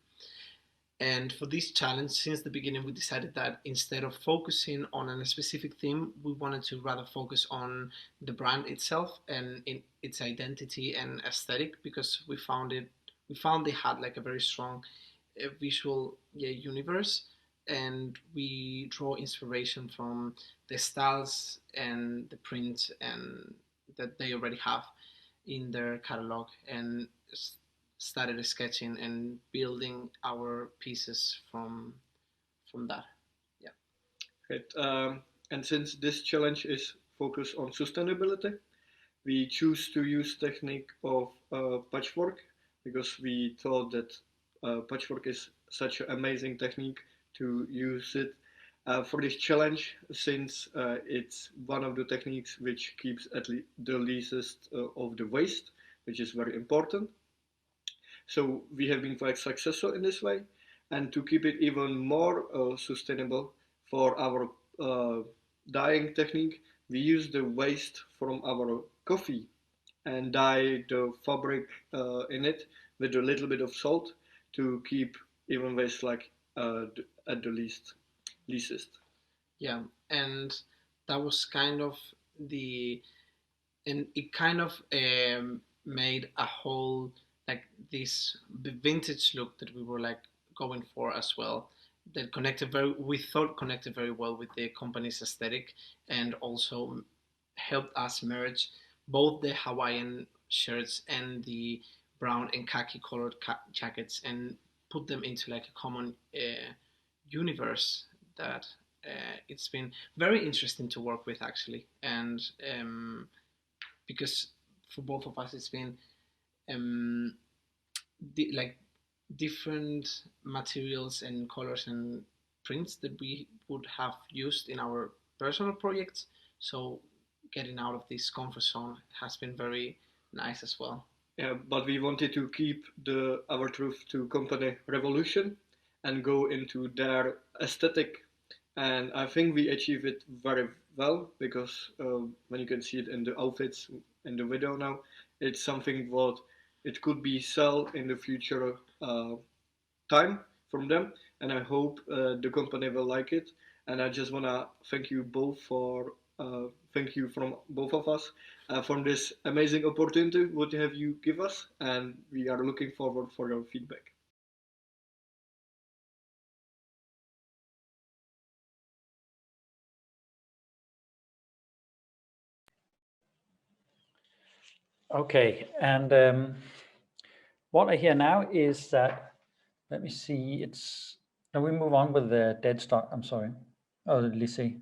And for this challenge, since the beginning, we decided that instead of focusing on a specific theme, we wanted to rather focus on the brand itself and in its identity and aesthetic, because we found they had like a very strong visual universe, and we draw inspiration from the styles and the print and that they already have in their catalog, and started sketching and building our pieces from that. Yeah. Great. And since this challenge is focused on sustainability, we choose to use technique of patchwork, because we thought that patchwork is such an amazing technique to use it for this challenge, since it's one of the techniques which keeps the least of the waste, which is very important. So we have been quite successful in this way, and to keep it even more sustainable for our dyeing technique, we use the waste from our coffee and dye the fabric in it with a little bit of salt to keep even waste like at the leastest. Yeah, and that was kind of and it kind of made a whole, like, this vintage look that we were like going for as well, that we thought connected very well with the company's aesthetic, and also helped us merge both the Hawaiian shirts and the brown and khaki colored jackets and put them into like a common universe that it's been very interesting to work with, actually. And because for both of us it's been like different materials and colors and prints that we would have used in our personal projects, so getting out of this comfort zone has been very nice as well. Yeah, but we wanted to keep our truth to company revolution and go into their aesthetic, and I think we achieve it very well, because when you can see it in the outfits in the video now, it's something what it could be sell in the future time from them, and I hope the company will like it. And I just want to thank you both for thank you from both of us for this amazing opportunity what have you give us, and we are looking forward for your feedback. Okay, and what I hear now is that, let me see, now we move on with the dead stock, I'm sorry. Oh, Lizzie.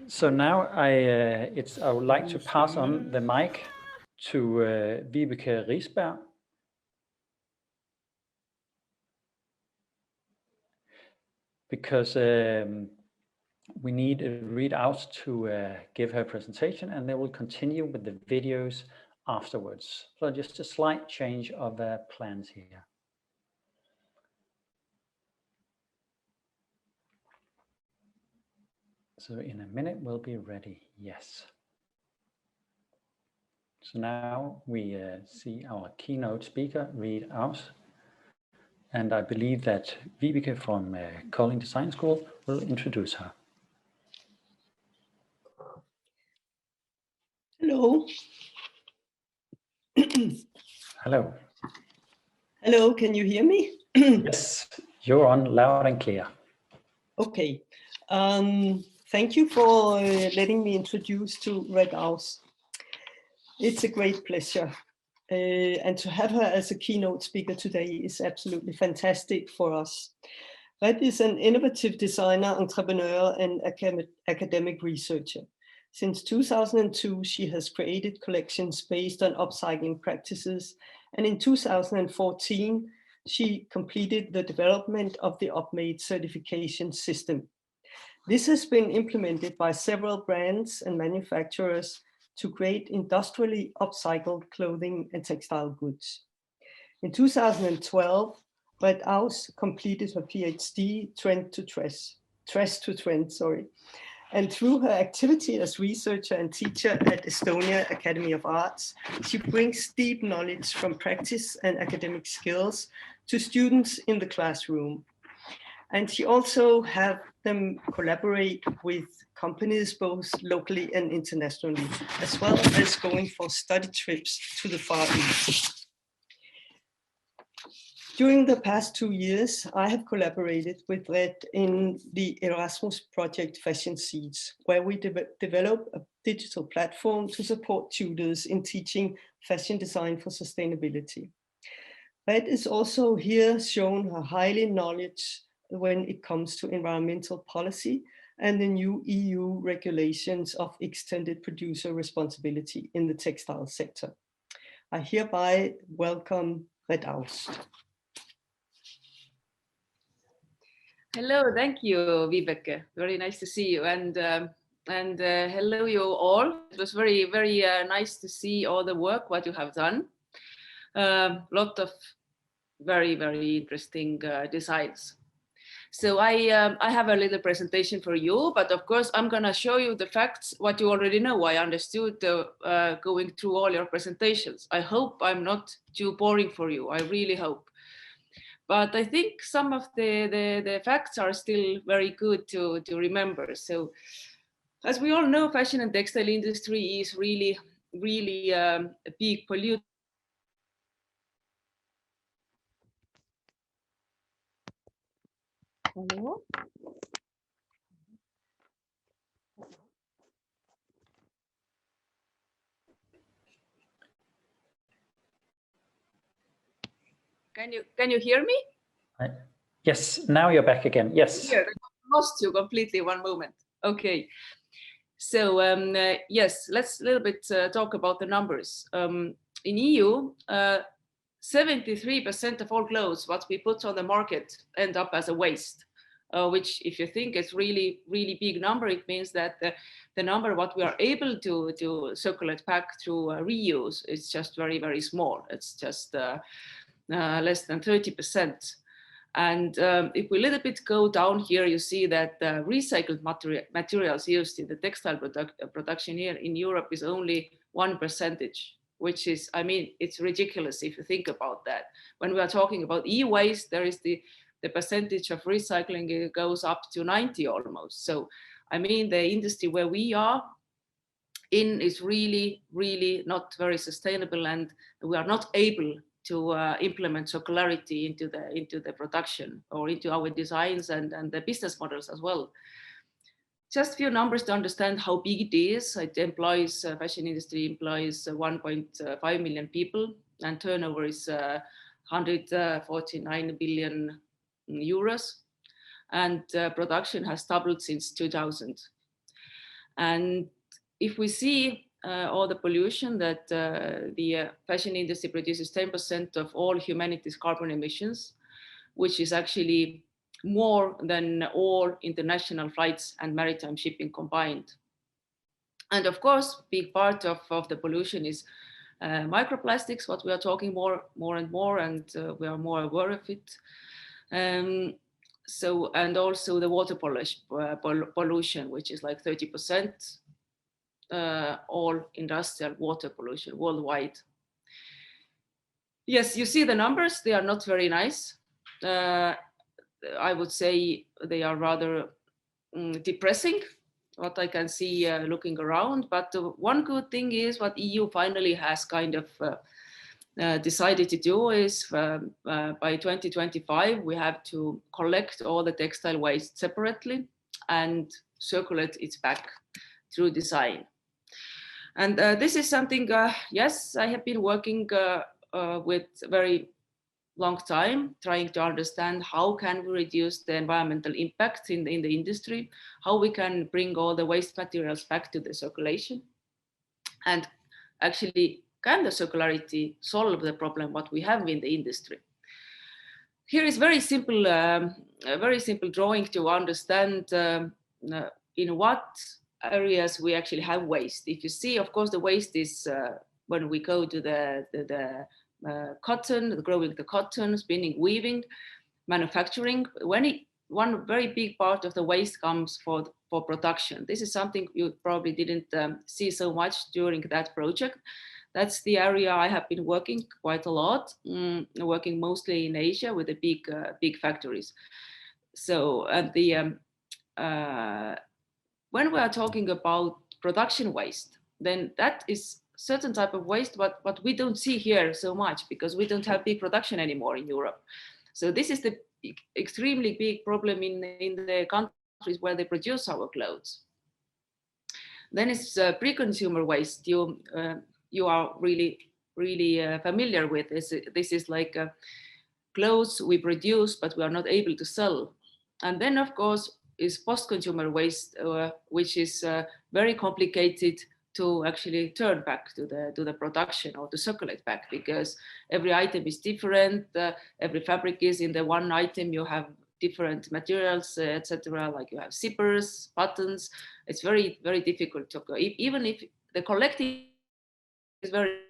So now I would like to pass on the mic to Vibeke Risberg. Because we need a readout to give her presentation, and then we'll continue with the videos afterwards. So just a slight change of plans here. So in a minute we'll be ready, yes. So now we see our keynote speaker read out. And I believe that Vibeke from Kolding Design School will introduce her. Hello. Hello. Hello, can you hear me? Yes, you're on loud and clear. Okay. Thank you for letting me introduce to Red House. It's a great pleasure. And to have her as a keynote speaker today is absolutely fantastic for us. Red is an innovative designer, entrepreneur, and academic researcher. Since 2002, she has created collections based on upcycling practices, and in 2014, she completed the development of the UpMade certification system. This has been implemented by several brands and manufacturers to create industrially upcycled clothing and textile goods. In 2012, Red House completed her PhD, Dress to Trend, and through her activity as researcher and teacher at Estonia Academy of Arts, she brings deep knowledge from practice and academic skills to students in the classroom. And she also have them collaborate with companies, both locally and internationally, as well as going for study trips to the Far East. During the past 2 years, I have collaborated with Red in the Erasmus project Fashion Seeds, where we develop a digital platform to support tutors in teaching fashion design for sustainability. Red is also here shown her highly knowledge when it comes to environmental policy and the new EU regulations of extended producer responsibility in the textile sector. I hereby welcome Red Aust. Hello, thank you, Vibeke. Very nice to see you, and hello you all. It was very nice to see all the work what you have done. Lot of very interesting designs. So I have a little presentation for you, but of course I'm gonna show you the facts what you already know. I understood going through all your presentations. I hope I'm not too boring for you. I really hope. But I think some of the facts are still very good to remember. So as we all know, fashion and textile industry is really a big polluter. Hello? Can you hear me? Yes, now you're back again. Yes. Yeah, I lost you completely. One moment. Okay. So yes, let's a little bit talk about the numbers. In EU, 73% of all clothes what we put on the market end up as a waste, which if you think it's really big number, it means that the number what we are able to circulate back through reuse is just very small. It's just less than 30%. And if we a little bit go down here, you see that recycled materials used in the textile production here in Europe is only 1%, which is, I mean, it's ridiculous if you think about that. When we are talking about e-waste, there is the percentage of recycling, it goes up to 90 almost. So, I mean, the industry where we are in is really not very sustainable, and we are not able to implement circularity into the production or into our designs and the business models as well. Just a few numbers to understand how big it is. It employs, fashion industry employs 1.5 million people, and turnover is 149 billion euros. And production has doubled since 2000. And if we see all the pollution that the fashion industry produces 10% of all humanity's carbon emissions, which is actually more than all international flights and maritime shipping combined. And of course, big part of the pollution is microplastics, what we are talking more and more, and we are more aware of it. So, and also the water pollution, which is like 30%. All industrial water pollution worldwide. Yes, you see the numbers, they are not very nice. I would say they are rather depressing, what I can see looking around. But one good thing is what EU finally has kind of decided to do is by 2025, we have to collect all the textile waste separately and circulate it back through design. And this is something, yes, I have been working with very long time, trying to understand how can we reduce the environmental impact in the industry, how we can bring all the waste materials back to the circulation, and actually can the circularity solve the problem what we have in the industry. Here is very simple drawing to understand in what areas we actually have waste. If you see, of course, the waste is when we go to the cotton, growing the cotton, spinning, weaving, manufacturing. One very big part of the waste comes for production. This is something you probably didn't see so much during that project. That's the area I have been working quite a lot, working mostly in Asia with the big factories. So, and when we are talking about production waste, then that is certain type of waste, but we don't see here so much because we don't have big production anymore in Europe. So this is the extremely big problem in the countries where they produce our clothes. Then it's pre-consumer waste. You are really familiar with this. This is like clothes we produce, but we are not able to sell. And then, of course, is post-consumer waste, which is very complicated to actually turn back to the production or to circulate back, because every item is different. Every fabric is in the one item. You have different materials, etc. Like you have zippers, buttons. It's very, very difficult to go. Even if the collecting is very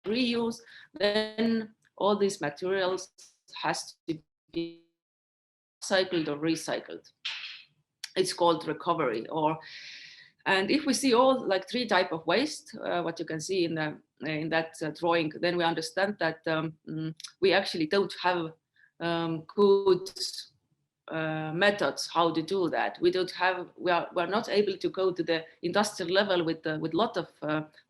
reuse, then all these materials has to be cycled or recycled. It's called recovery. And if we see all like three types of waste, what you can see in that drawing, then we understand that we actually don't have good methods how to do that. We are not able to go to the industrial level with a lot of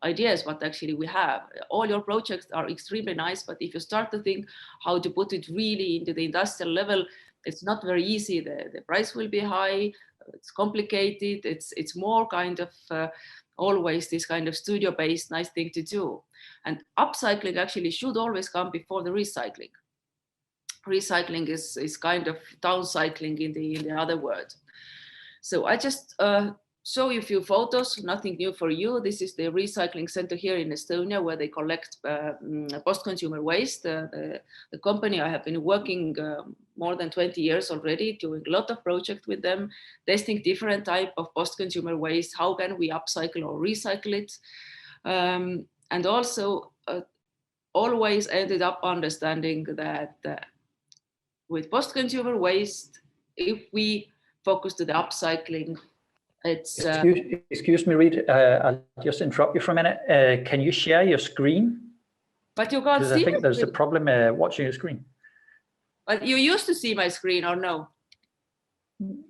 ideas what actually we have. All your projects are extremely nice, but if you start to think how to put it really into the industrial level, it's not very easy. The price will be high, it's complicated, it's more kind of always this kind of studio-based nice thing to do. And upcycling actually should always come before the recycling. Recycling is kind of downcycling in the other word. So I just show you a few photos, nothing new for you. This is the recycling center here in Estonia where they collect post-consumer waste. The company, I have been working more than 20 years already, doing a lot of projects with them, testing different type of post-consumer waste. How can we upcycle or recycle it? And also always ended up understanding that with post-consumer waste, if we focus to the upcycling, it's... Excuse me, Reid, I'll just interrupt you for a minute. Can you share your screen? But you can't see. I think there's a problem watching your screen. But you used to see my screen, or no?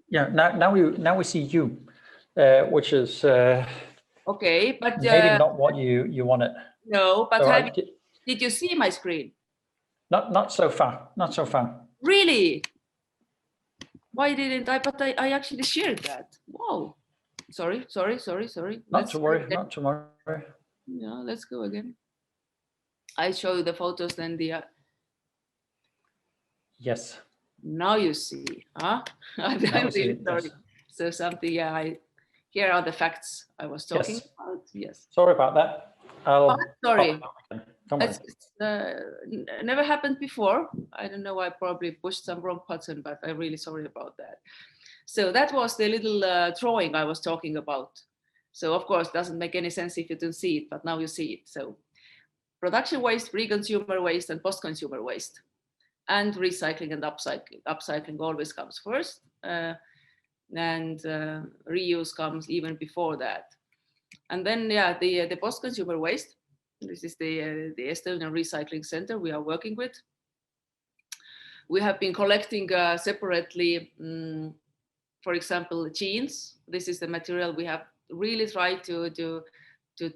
Yeah, now we see you, which is okay, but maybe not what you wanted. No, but so did you see my screen? Not so far. Not so far. Really? Why didn't I? But I actually shared that. Whoa. Sorry. Not to worry. Yeah, let's go again. I show you the photos, then the... Yes. Now you see, huh? I'm really sorry. Yes. So something, yeah, here are the facts I was talking about. Yes. Sorry about that. Sorry. It's never happened before. I don't know, I probably pushed some wrong button, but I'm really sorry about that. So that was the little drawing I was talking about. So of course, it doesn't make any sense if you don't see it, but now you see it. So production waste, pre-consumer waste, and post-consumer waste. And recycling and upcycling. Upcycling always comes first, and reuse comes even before that. And then, yeah, the post-consumer waste. This is the Estonian Recycling Center we are working with. We have been collecting separately, for example, jeans. This is the material we have really tried to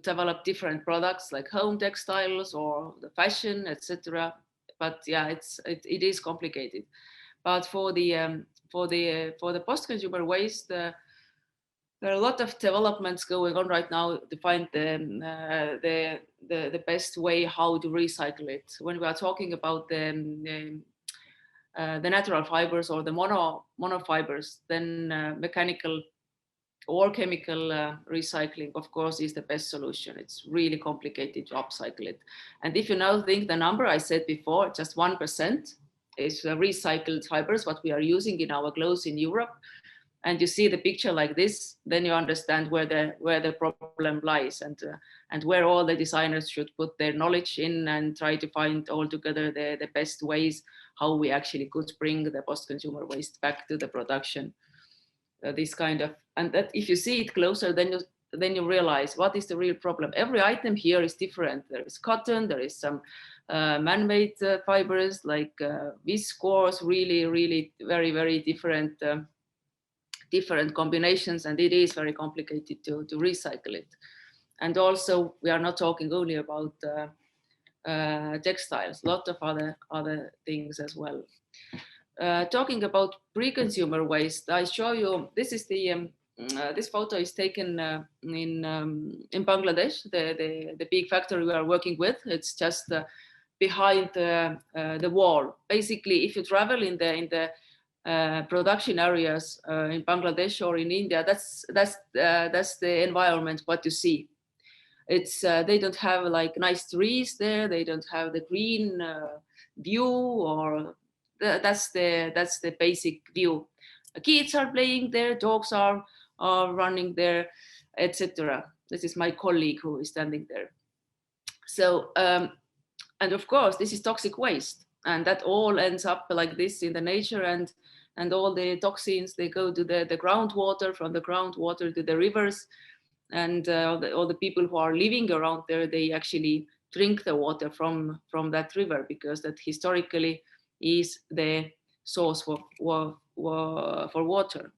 develop different products like home textiles or the fashion, etc. But yeah, it is complicated. But for the post-consumer waste, there are a lot of developments going on right now to find the best way how to recycle it. When we are talking about the natural fibers or the monofibers, then mechanical or chemical recycling, of course, is the best solution. It's really complicated to upcycle it. And if you now think the number I said before, just 1% is recycled fibers, what we are using in our clothes in Europe. And you see the picture like this, then you understand where the problem lies and where all the designers should put their knowledge in and try to find all together the best ways how we actually could bring the post-consumer waste back to the production. This kind of, and that if you see it closer, then then you realize what is the real problem. Every item here is different. There is cotton, there is some man-made fibers like viscose, really very, very different different combinations, and it is very complicated to recycle it. And also, we are not talking only about textiles, a lot of other things as well. Talking about pre-consumer waste, I show you, this is the this photo is taken in Bangladesh, the big factory we are working with. It's just behind the wall. Basically, if you travel in the production areas in Bangladesh or in India, that's the environment what you see. It's they don't have like nice trees there. They don't have the green view, or that's the basic view. Kids are playing there, dogs are running there, etc. This is my colleague who is standing there. So and of course this is toxic waste, and that all ends up like this in the nature, and all the toxins, they go to the groundwater, from the groundwater to the rivers, and all the people who are living around there, they actually drink the water from that river, because that historically is the source for water.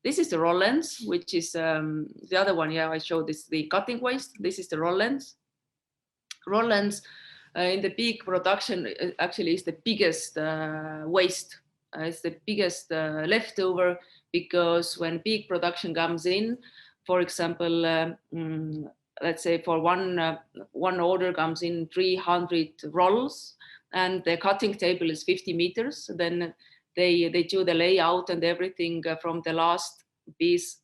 This is the roll lens, which is the other one. Yeah, I showed this, the cutting waste. This is the roll lens. Roll lens in the big production actually is the biggest waste. It's the biggest leftover, because when big production comes in, for example, let's say for one order comes in 300 rolls, and the cutting table is 50 meters, then they do the layout and everything from the last piece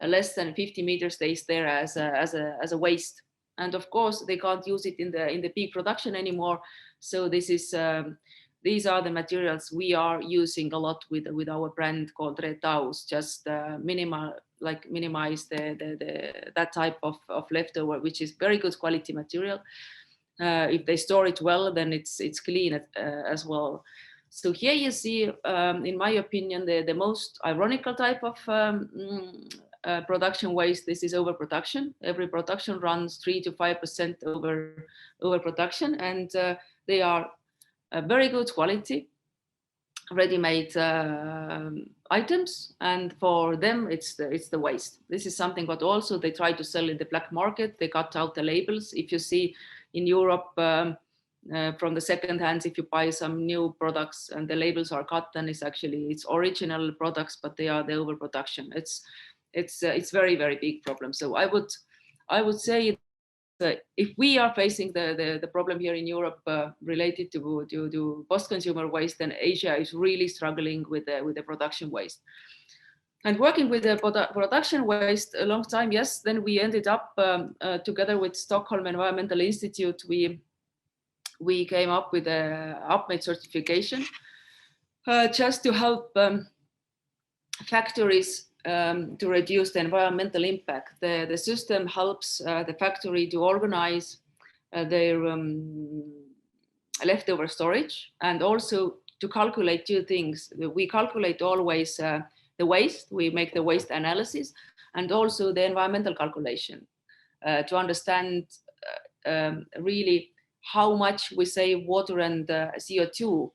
less than 50 meters stays there as a waste. And of course they can't use it in the big production anymore. So this is these are the materials we are using a lot with our brand called Redesigne, just minimize that type of leftover, which is very good quality material. If they store it well, then it's clean as well. So here you see, in my opinion, the most ironical type of production waste. This is overproduction. Every production runs 3 to 5% overproduction, and they are very good quality, ready-made items, and for them it's the waste. This is something what also they try to sell in the black market. They cut out the labels. If you see in Europe from the second hands, if you buy some new products and the labels are cut, then it's original products, but they are the overproduction. It's very, very big problem. So I would say that if we are facing the problem here in Europe related to post-consumer waste, then Asia is really struggling with the production waste. And working with the production waste a long time, yes, then we ended up together with Stockholm Environmental Institute, we came up with a UpMade certification just to help factories to reduce the environmental impact. The system helps the factory to organize their leftover storage, and also to calculate two things. We calculate always the waste, we make the waste analysis, and also the environmental calculation to understand really how much we save water and CO2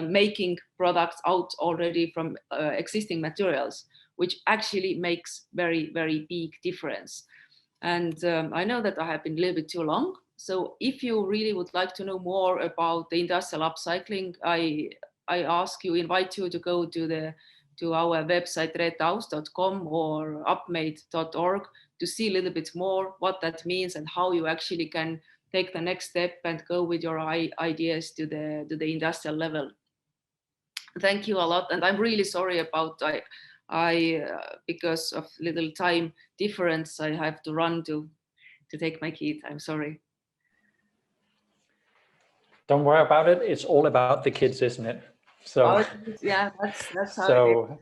making products out already from existing materials, which actually makes very, very big difference. And I know that I have been a little bit too long. So if you really would like to know more about the industrial upcycling, I invite you to go to our website redesigne.com or upmade.org to see a little bit more what that means and how you actually can take the next step and go with your ideas to the industrial level. Thank you a lot, and I'm really sorry about because of little time difference, I have to run to take my kid. I'm sorry. Don't worry about it. It's all about the kids, isn't it? So yeah, that's how.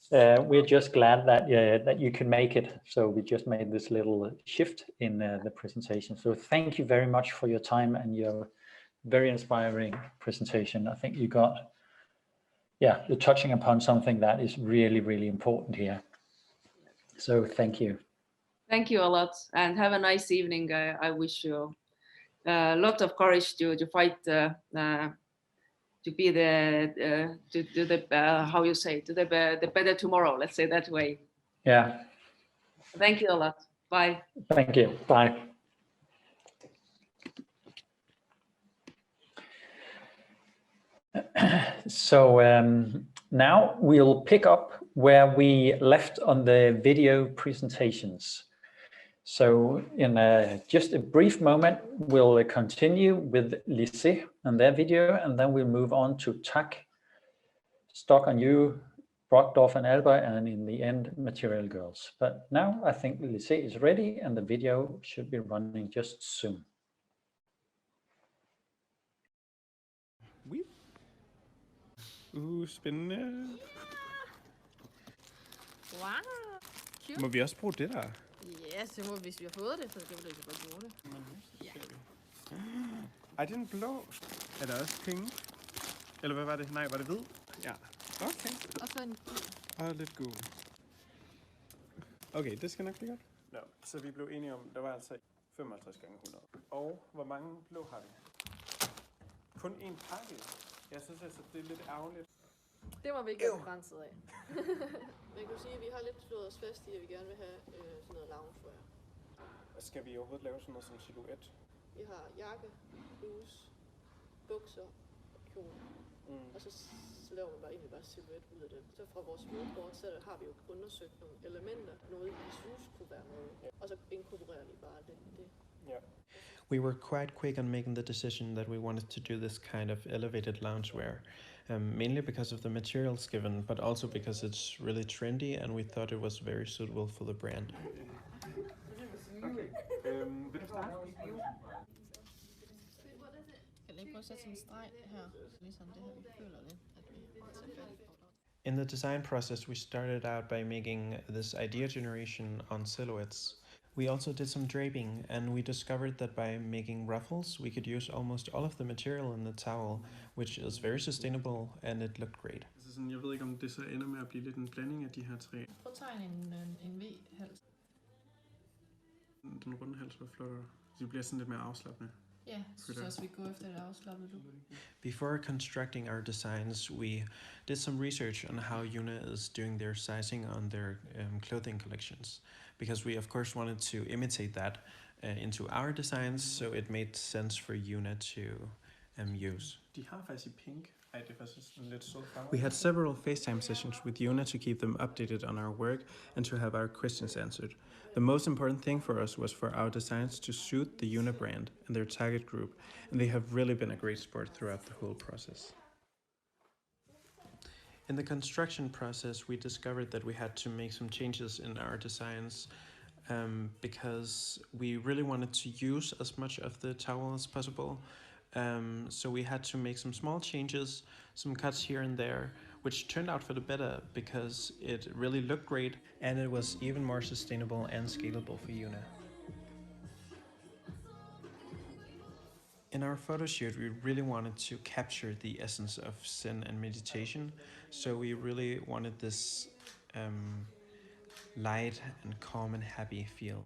So we're just glad that you can make it. So we just made this little shift in the presentation. So thank you very much for your time and your very inspiring presentation. I think you're touching upon something that is really, really important here. So thank you. Thank you a lot, and have a nice evening. I wish you a lot of courage to fight to be the how you say, to the better tomorrow. Let's say that way. Yeah. Thank you a lot. Bye. Thank you. Bye. So now we'll pick up where we left on the video presentations. So in just a brief moment, we'll continue with Lycée and their video, and then we'll move on to TAC, Stock on You, Brockdorf and Alba, and in the end, Material Girls. But now I think Lycée is ready and the video should be running just soon. Spændende. Wow. Cute. Må vi også bruge det der? Yes, det må, hvis vi har fået det, så kan vi da godt bruge det. Ja. Ej, det er en blå. Er der også penge? Eller hvad var det? Nej, var det hvid? Ja. Okay. Og så en gul. Og lidt gul. Okay, det skal nok blive godt. Nå, så vi blev enige om, der var altså 55 gange 100. Og hvor mange blå har vi? Kun én pakke. Jeg synes altså, det er lidt ærgerligt. Det må vi ikke være begrænset af. Man kan sige, at vi har lidt slået os fast i, at vi gerne vil have sådan noget loungewear. Skal vi overhovedet lave sådan noget som silhouette? Vi har jakke, bluse, bukser og kjole. Og så laver man bare egentlig bare silhouette ud af det. Så fra vores moodboard, så har vi jo undersøgt nogle elementer, noget vi synes kunne være noget. Og så inkorporerer vi bare det. Yeah. We were quite quick on making the decision that we wanted to do this kind of elevated loungewear, mainly because of the materials given, but also because it's really trendy and we thought it was very suitable for the brand. Okay. Vil du starte? Kan lige prøve at sætte en streg her, ligesom det her, vi føler lidt, at vi tager fat i. In the design process, we started out by making this idea generation on silhouettes. We also did some draping, and we discovered that by making ruffles, we could use almost all of the material in the towel, which is very sustainable, and it looked great. Jeg ved ikke, om det så ender med at blive lidt en blanding af de her tre. Prøv at tegne en V-hals. Den runde hals var flottere. De bliver sådan lidt mere afslappende. Ja, så også vi går efter et afslappet look. Before constructing our designs, we did some research on how Juna is doing their sizing on their clothing collections, because we of course wanted to imitate that into our designs, so it made sense for Juna to use. De har faktisk i pink. Ej, det er faktisk lidt sødt. We had several FaceTime sessions with Juna to keep them updated on our work and to have our questions answered. The most important thing for us was for our designs to suit the Juna brand and their target group, and they have really been a great support throughout the whole process. In the construction process, we discovered that we had to make some changes in our designs because we really wanted to use as much of the towel as possible. So we had to make some small changes, some cuts here and there, which turned out for the better because it really looked great and it was even more sustainable and scalable for Juna. In our photo shoot, we really wanted to capture the essence of Zen and meditation, so we really wanted this light and calm and happy feel.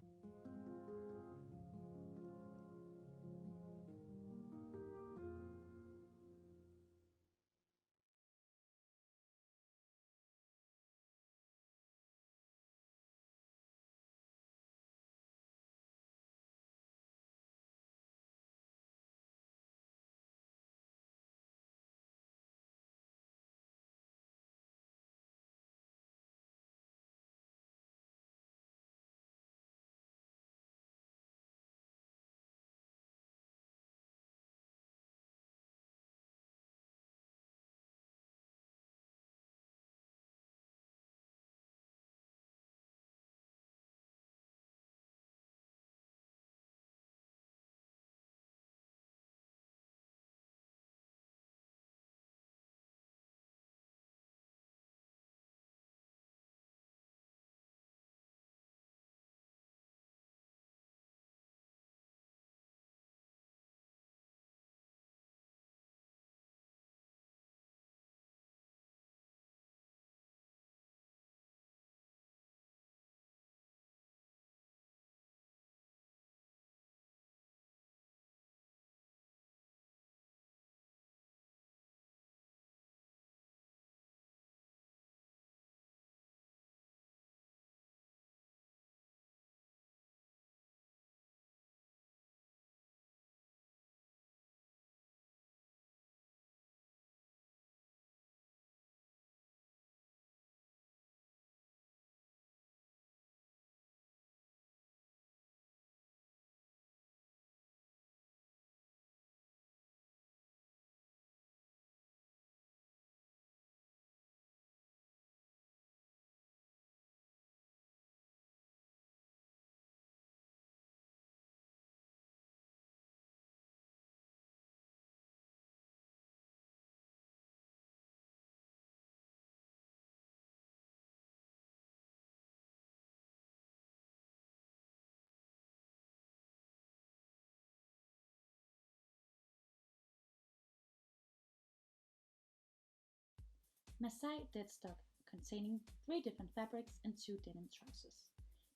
Masai deadstock containing 3 different fabrics and 2 denim trousers.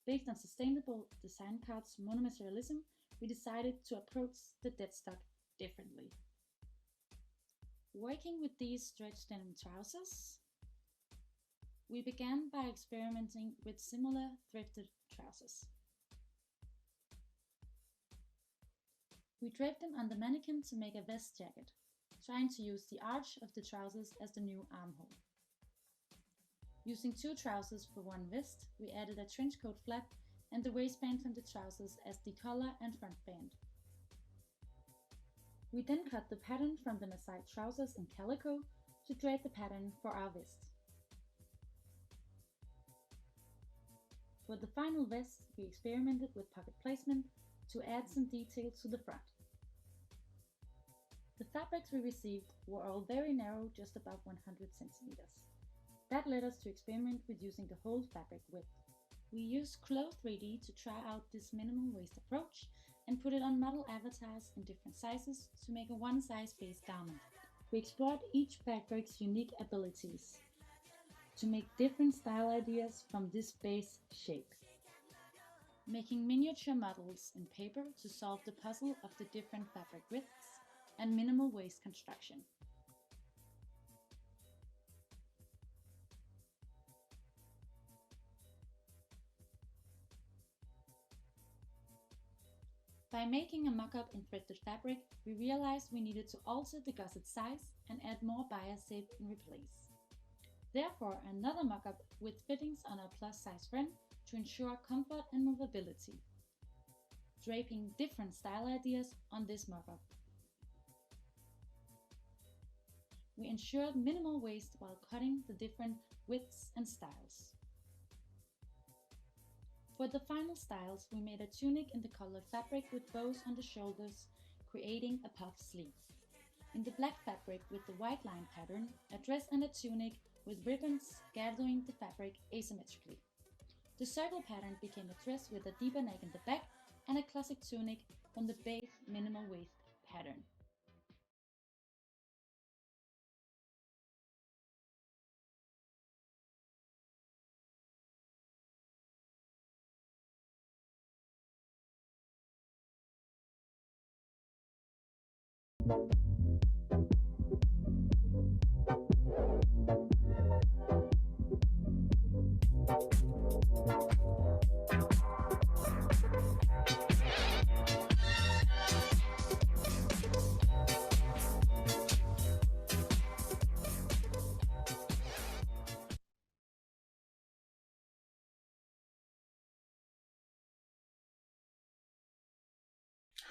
Based on sustainable design cards monomaterialism, we decided to approach the deadstock differently. Working with these stretched denim trousers, we began by experimenting with similar thrifted trousers. We draped them on the mannequin to make a vest jacket, trying to use the arch of the trousers as the new armhole. Using 2 trousers for 1 vest, we added a trench coat flap and the waistband from the trousers as the collar and front band. We then cut the pattern from the Masai trousers in calico to drape the pattern for our vest. For the final vest, we experimented with pocket placement to add some detail to the front. The fabrics we received were all very narrow, just above 100 centimeters. That led us to experiment with using the whole fabric width. We used Clo 3D to try out this minimal waist approach and put it on model avatars in different sizes to make a one-size-based garment. We explored each fabric's unique abilities to make different style ideas from this base shape, making miniature models in paper to solve the puzzle of the different fabric widths and minimal waist construction. By making a mock-up in thrifted fabric, we realized we needed to alter the gusset size and add more bias shape in replace. Therefore, another mock-up with fittings on our plus-size frame to ensure comfort and movability, draping different style ideas on this mock-up. We ensured minimal waist while cutting the different widths and styles. For the final styles, we made a tunic in the colored fabric with bows on the shoulders, creating a puff sleeve. In the black fabric with the white line pattern, a dress and a tunic with ribbons gathering the fabric asymmetrically. The circle pattern became a dress with a deeper neck in the back and a classic tunic from the base minimal waist pattern.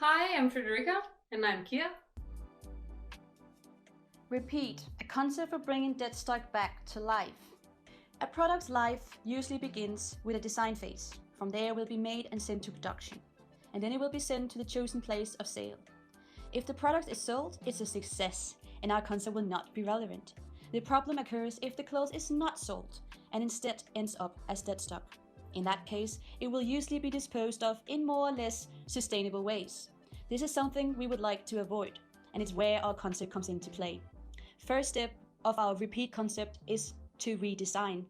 Hi, I'm Frederica. And I'm Kia. Repeat, a concept for bringing deadstock back to life. A product's life usually begins with a design phase. From there it will be made and sent to production. And then it will be sent to the chosen place of sale. If the product is sold, it's a success and our concept will not be relevant. The problem occurs if the clothes is not sold and instead ends up as deadstock. In that case, it will usually be disposed of in more or less sustainable ways. This is something we would like to avoid, and it's where our concept comes into play. First step of our repeat concept is to redesign.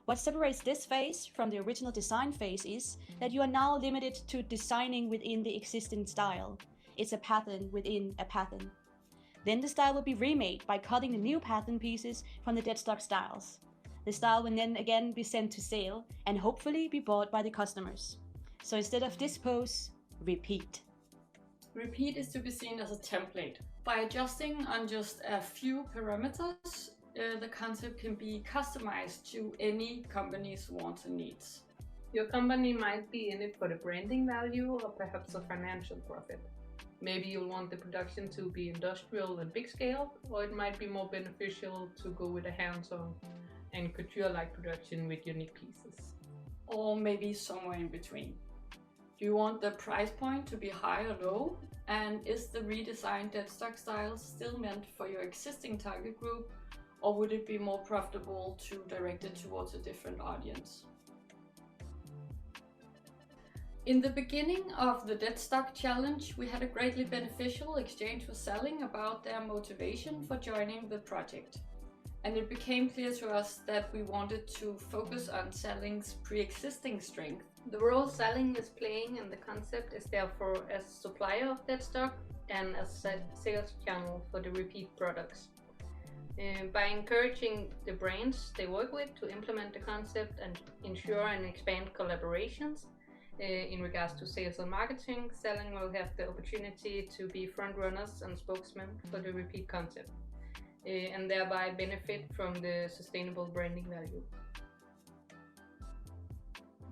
What separates this phase from the original design phase is that you are now limited to designing within the existing style. It's a pattern within a pattern. Then the style will be remade by cutting the new pattern pieces from the deadstock styles. The style will then again be sent to sale and hopefully be bought by the customers. So instead of dispose, repeat. Repeat is to be seen as a template. By adjusting on just a few parameters, the concept can be customized to any company's wants and needs. Your company might be in it for the branding value or perhaps a financial profit. Maybe you'll want the production to be industrial and big scale, or it might be more beneficial to go with a hands-on and couture-like production with unique pieces. Or maybe somewhere in between. Do you want the price point to be high or low? And is the redesigned deadstock style still meant for your existing target group? Or would it be more profitable to direct it towards a different audience? In the beginning of the Deadstock Challenge, we had a greatly beneficial exchange with Salling about their motivation for joining the project. And it became clear to us that we wanted to focus on Salling's pre-existing strength. The role Salling is playing in the concept is therefore as supplier of deadstock and as a sales channel for the repeat products. By encouraging the brands they work with to implement the concept and ensure and expand collaborations in regards to sales and marketing, Salling will have the opportunity to be front runners and spokesmen for the repeat concept, and thereby benefit from the sustainable branding value.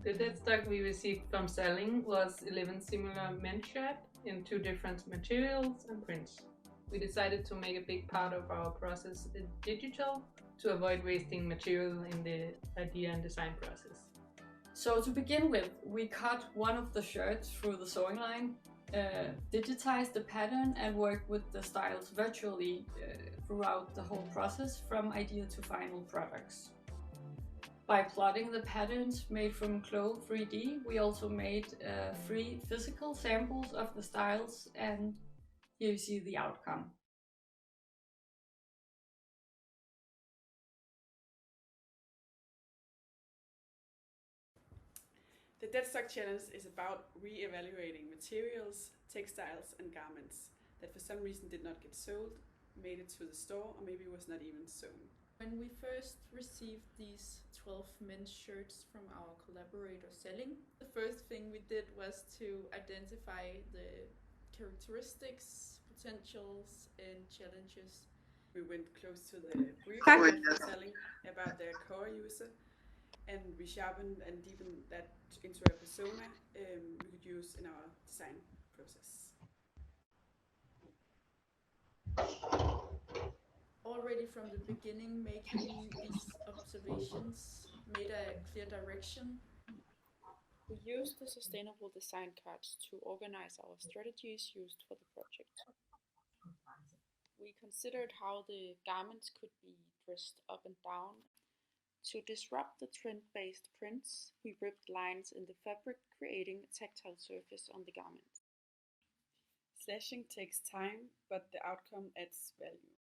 The deadstock we received from Salling was 11 similar men's shirts in 2 different materials and prints. We decided to make a big part of our process digital to avoid wasting material in the idea and design process. So to begin with, we cut one of the shirts through the sewing line, digitized the pattern and worked with the styles virtually throughout the whole process from idea to final products. By plotting the patterns made from Clo 3D, we also made 3 physical samples of the styles, and here you see the outcome. The Deadstock Challenge is about re-evaluating materials, textiles and garments that for some reason did not get sold, made it to the store, or maybe was not even sewn. When we first received these 12 men's shirts from our collaborator Salling, the first thing we did was to identify the characteristics, potentials and challenges. We went close to the brief of Salling about their core user, and we sharpened and deepened that into a persona we could use in our design process. Already from the beginning, making these observations made a clear direction. We used the sustainable design cards to organize our strategies used for the project. We considered how the garments could be dressed up and down. To disrupt the trend-based prints, we ripped lines in the fabric, creating a tactile surface on the garment. Slashing takes time, but the outcome adds value.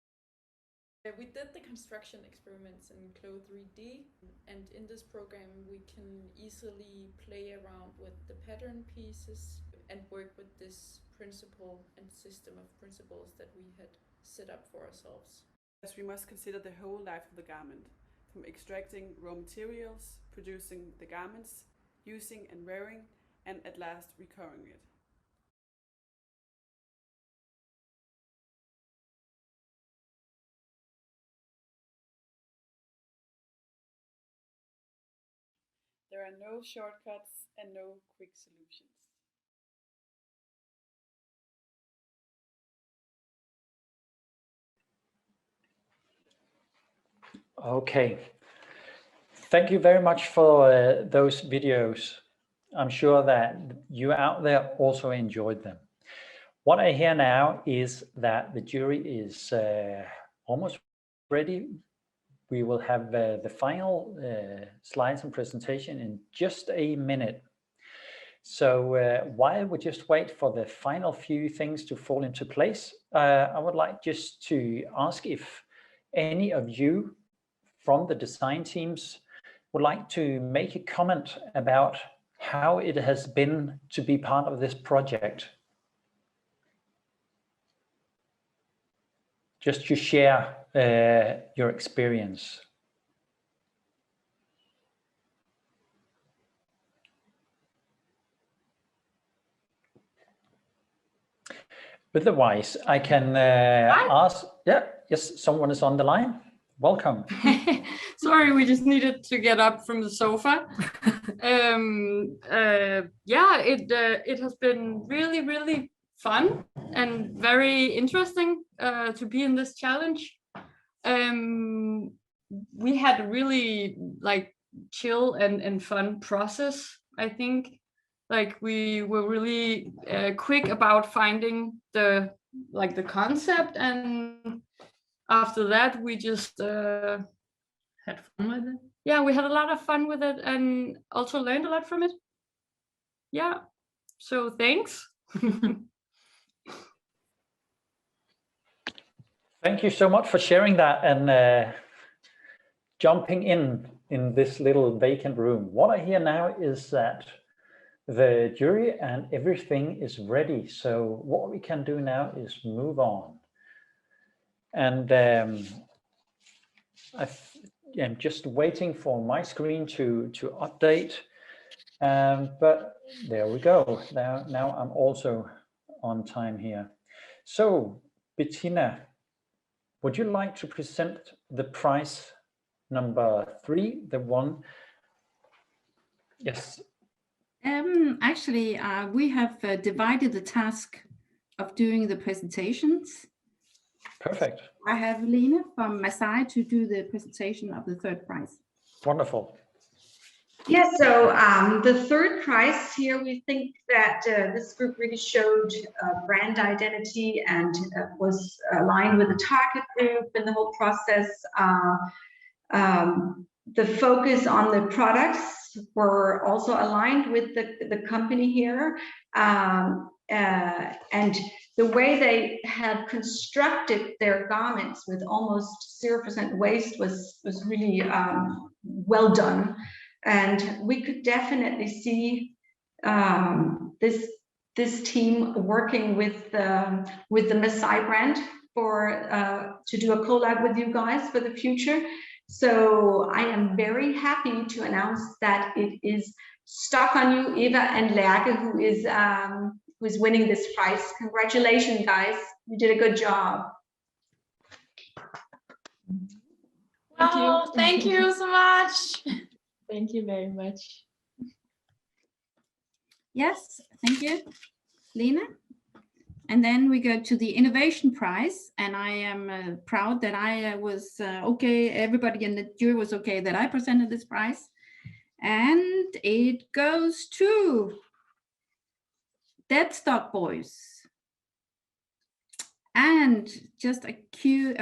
We did the construction experiments in Clo 3D, and in this program we can easily play around with the pattern pieces and work with this principle and system of principles that we had set up for ourselves. As we must consider the whole life of the garment, from extracting raw materials, producing the garments, using and wearing, and at last recovering it. There are no shortcuts and no quick solutions. Okay. Thank you very much for those videos. I'm sure that you out there also enjoyed them. What I hear now is that the jury is almost ready. We will have the final slides and presentation in just a minute. So while we just wait for the final few things to fall into place, I would like just to ask if any of you from the design teams would like to make a comment about how it has been to be part of this project. Just to share your experience. Otherwise, I can ask. Yeah, yes, someone is on the line. Welcome. Sorry, we just needed to get up from the sofa. Yeah, it has been really fun and very interesting to be in this challenge. We had a really chill and fun process, I think. Like we were really quick about finding the concept, and after that we just had fun with it. Yeah, we had a lot of fun with it and also learned a lot from it. Yeah, so thanks. Thank you so much for sharing that, and jumping in this little vacant room. What I hear now is that the jury and everything is ready. So what we can do now is move on. And I'm just waiting for my screen to update. But there we go. Now I'm also on time here. So Bettina, would you like to present the prize number 3, the one? Yes. Actually, we have divided the task of doing the presentations. Perfect. I have Lena from Masai to do the presentation of the 3rd prize. Wonderful. Yeah, so the 3rd prize here, we think that this group really showed brand identity and was aligned with the target group in the whole process. The focus on the products were also aligned with the company here. And the way they had constructed their garments with almost 0% waste was really well done. And we could definitely see this team working with the Masai brand to do a collab with you guys for the future. So I am very happy to announce that it is stuck on you, Eva and Lærke, who is winning this prize. Congratulations, guys! You did a good job. Well, thank you so much. Thank you very much. Yes, thank you, Lena. And then we go to the innovation prize, and I am proud that I was okay. Everybody in the jury was okay that I presented this prize, and it goes to Deadstock Boys. And just a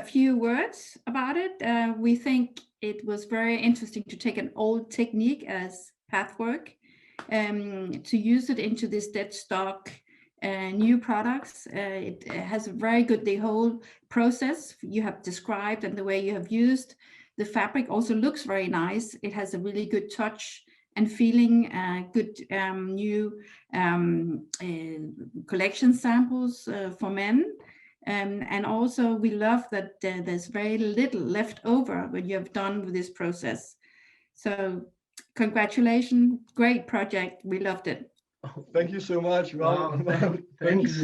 few words about it. We think it was very interesting to take an old technique as pathwork, to use it into this deadstock new products. It has a very good, the whole process you have described and the way you have used the fabric also looks very nice. It has a really good touch and feeling, good new collection samples for men. And also we love that there's very little left over when you have done with this process. So congratulations, great project. We loved it. Oh, thank you so much. Wow. Thanks.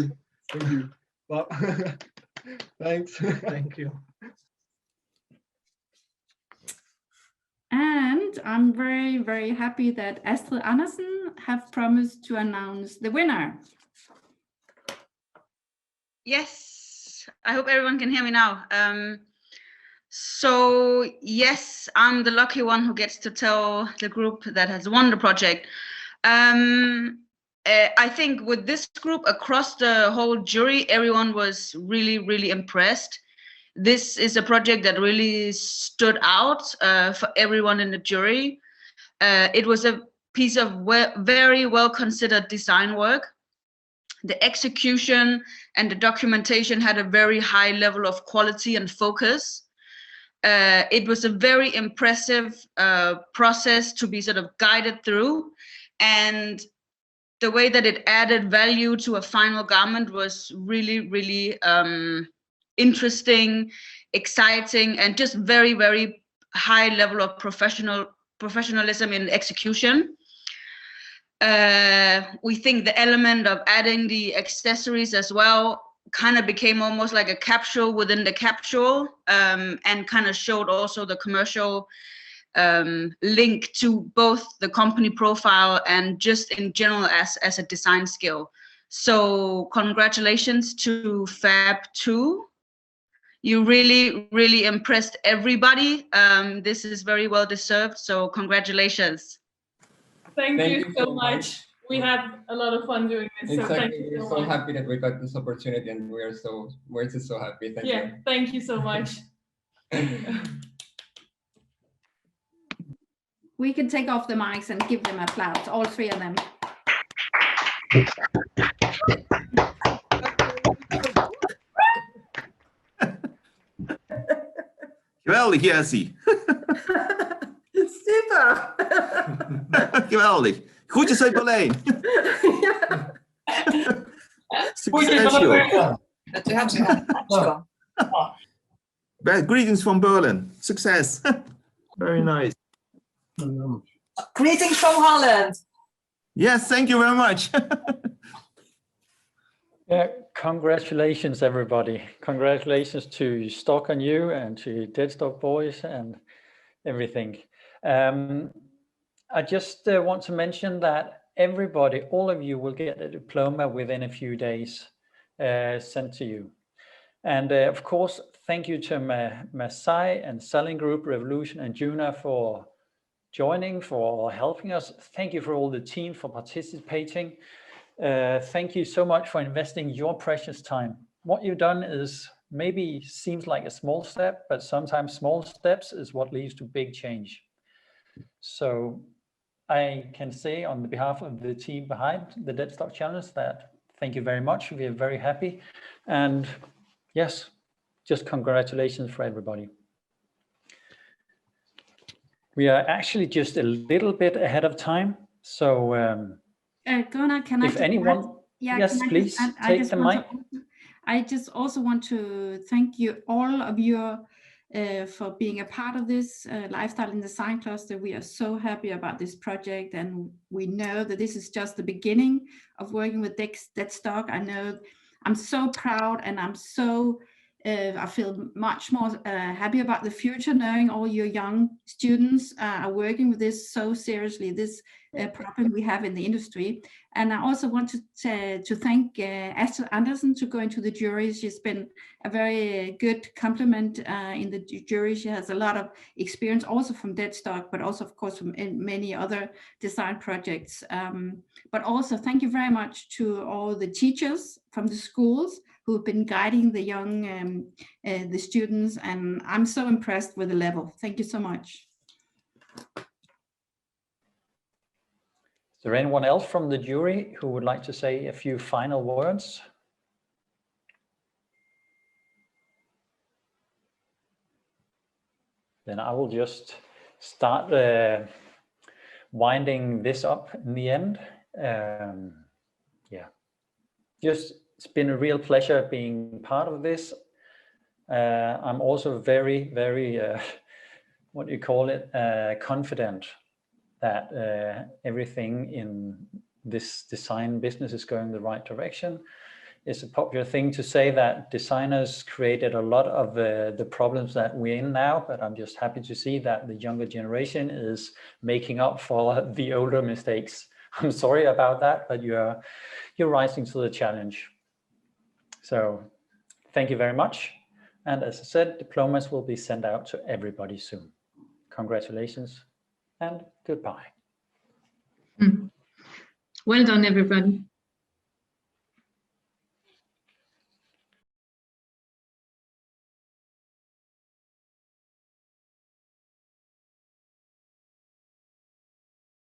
Thank you. Wow. Thanks. Thank you. And I'm very, very happy that Astrid Andersen have promised to announce the winner. Yes, I hope everyone can hear me now. So yes, I'm the lucky one who gets to tell the group that has won the project. I think with this group across the whole jury, everyone was really, really impressed. This is a project that really stood out for everyone in the jury. It was a piece of very well considered design work. The execution and the documentation had a very high level of quality and focus. It was a very impressive process to be sort of guided through, and the way that it added value to a final garment was really, really interesting, exciting, and just very, very high level of professionalism in execution. We think the element of adding the accessories as well kind of became almost like a capsule within the capsule, and kind of showed also the commercial link to both the company profile and just in general as a design skill. So congratulations to Fab 2. You really, really impressed everybody. This is very well deserved, so congratulations. Thank you so much. We had a lot of fun doing this. Exactly. So thank you We're so so much. happy that we got this opportunity, and we're just so happy. Thank you. Thank you so much. We can take off the mics and give them applause, all three of them. Geweldig, Jessie. Super! Geweldig. Groetjes uit Berlijn. Succes, joh. Greetings from Berlin. Success. Very nice. Greetings from Holland. Yes, thank you very much. Yeah, congratulations, everybody. Congratulations to Stock on You and to Deadstock Boys and everything. I just want to mention that everybody, all of you will get a diploma within a few days sent to you. And of course, thank you to Masai and Salling Group, Revolution and Juna for joining, for helping us. Thank you for all the team for participating. Thank you so much for investing your precious time. What you've done is maybe seems like a small step, but sometimes small steps is what leads to big change. So I can say on behalf of the team behind the Deadstock Challenge that thank you very much. We are very happy. And yes, just congratulations for everybody. We are actually just a little bit ahead of time. So Gunnar, can if anyone, yes, please take the mic. I just also want to thank you, all of you, for being a part of this Lifestyle and Design Cluster. We are so happy about this project, and we know that this is just the beginning of working with Deadstock. I know I'm so proud, and I'm so I feel much more happy about the future, knowing all your young students are working with this so seriously, this problem we have in the industry. And I also want to thank Astrid Andersen to go into the jury. She's been a very good complement in the jury. She has a lot of experience also from Deadstock, but also of course from many other design projects. But also thank you very much to all the teachers from the schools who've been guiding the young, the students, and I'm so impressed with the level. Thank you so much. Is there anyone else from the jury who would like to say a few final words? Then I will just start winding this up in the end. Yeah, just it's been a real pleasure being part of this. I'm also very, very, what do you call it, confident that everything in this design business is going the right direction. It's a popular thing to say that designers created a lot of the problems that we're in now, but I'm just happy to see that the younger generation is making up for the older mistakes. I'm sorry about that, but you're rising to the challenge. So thank you very much. And as I said, diplomas will be sent out to everybody soon. Congratulations and goodbye. Well done, everybody.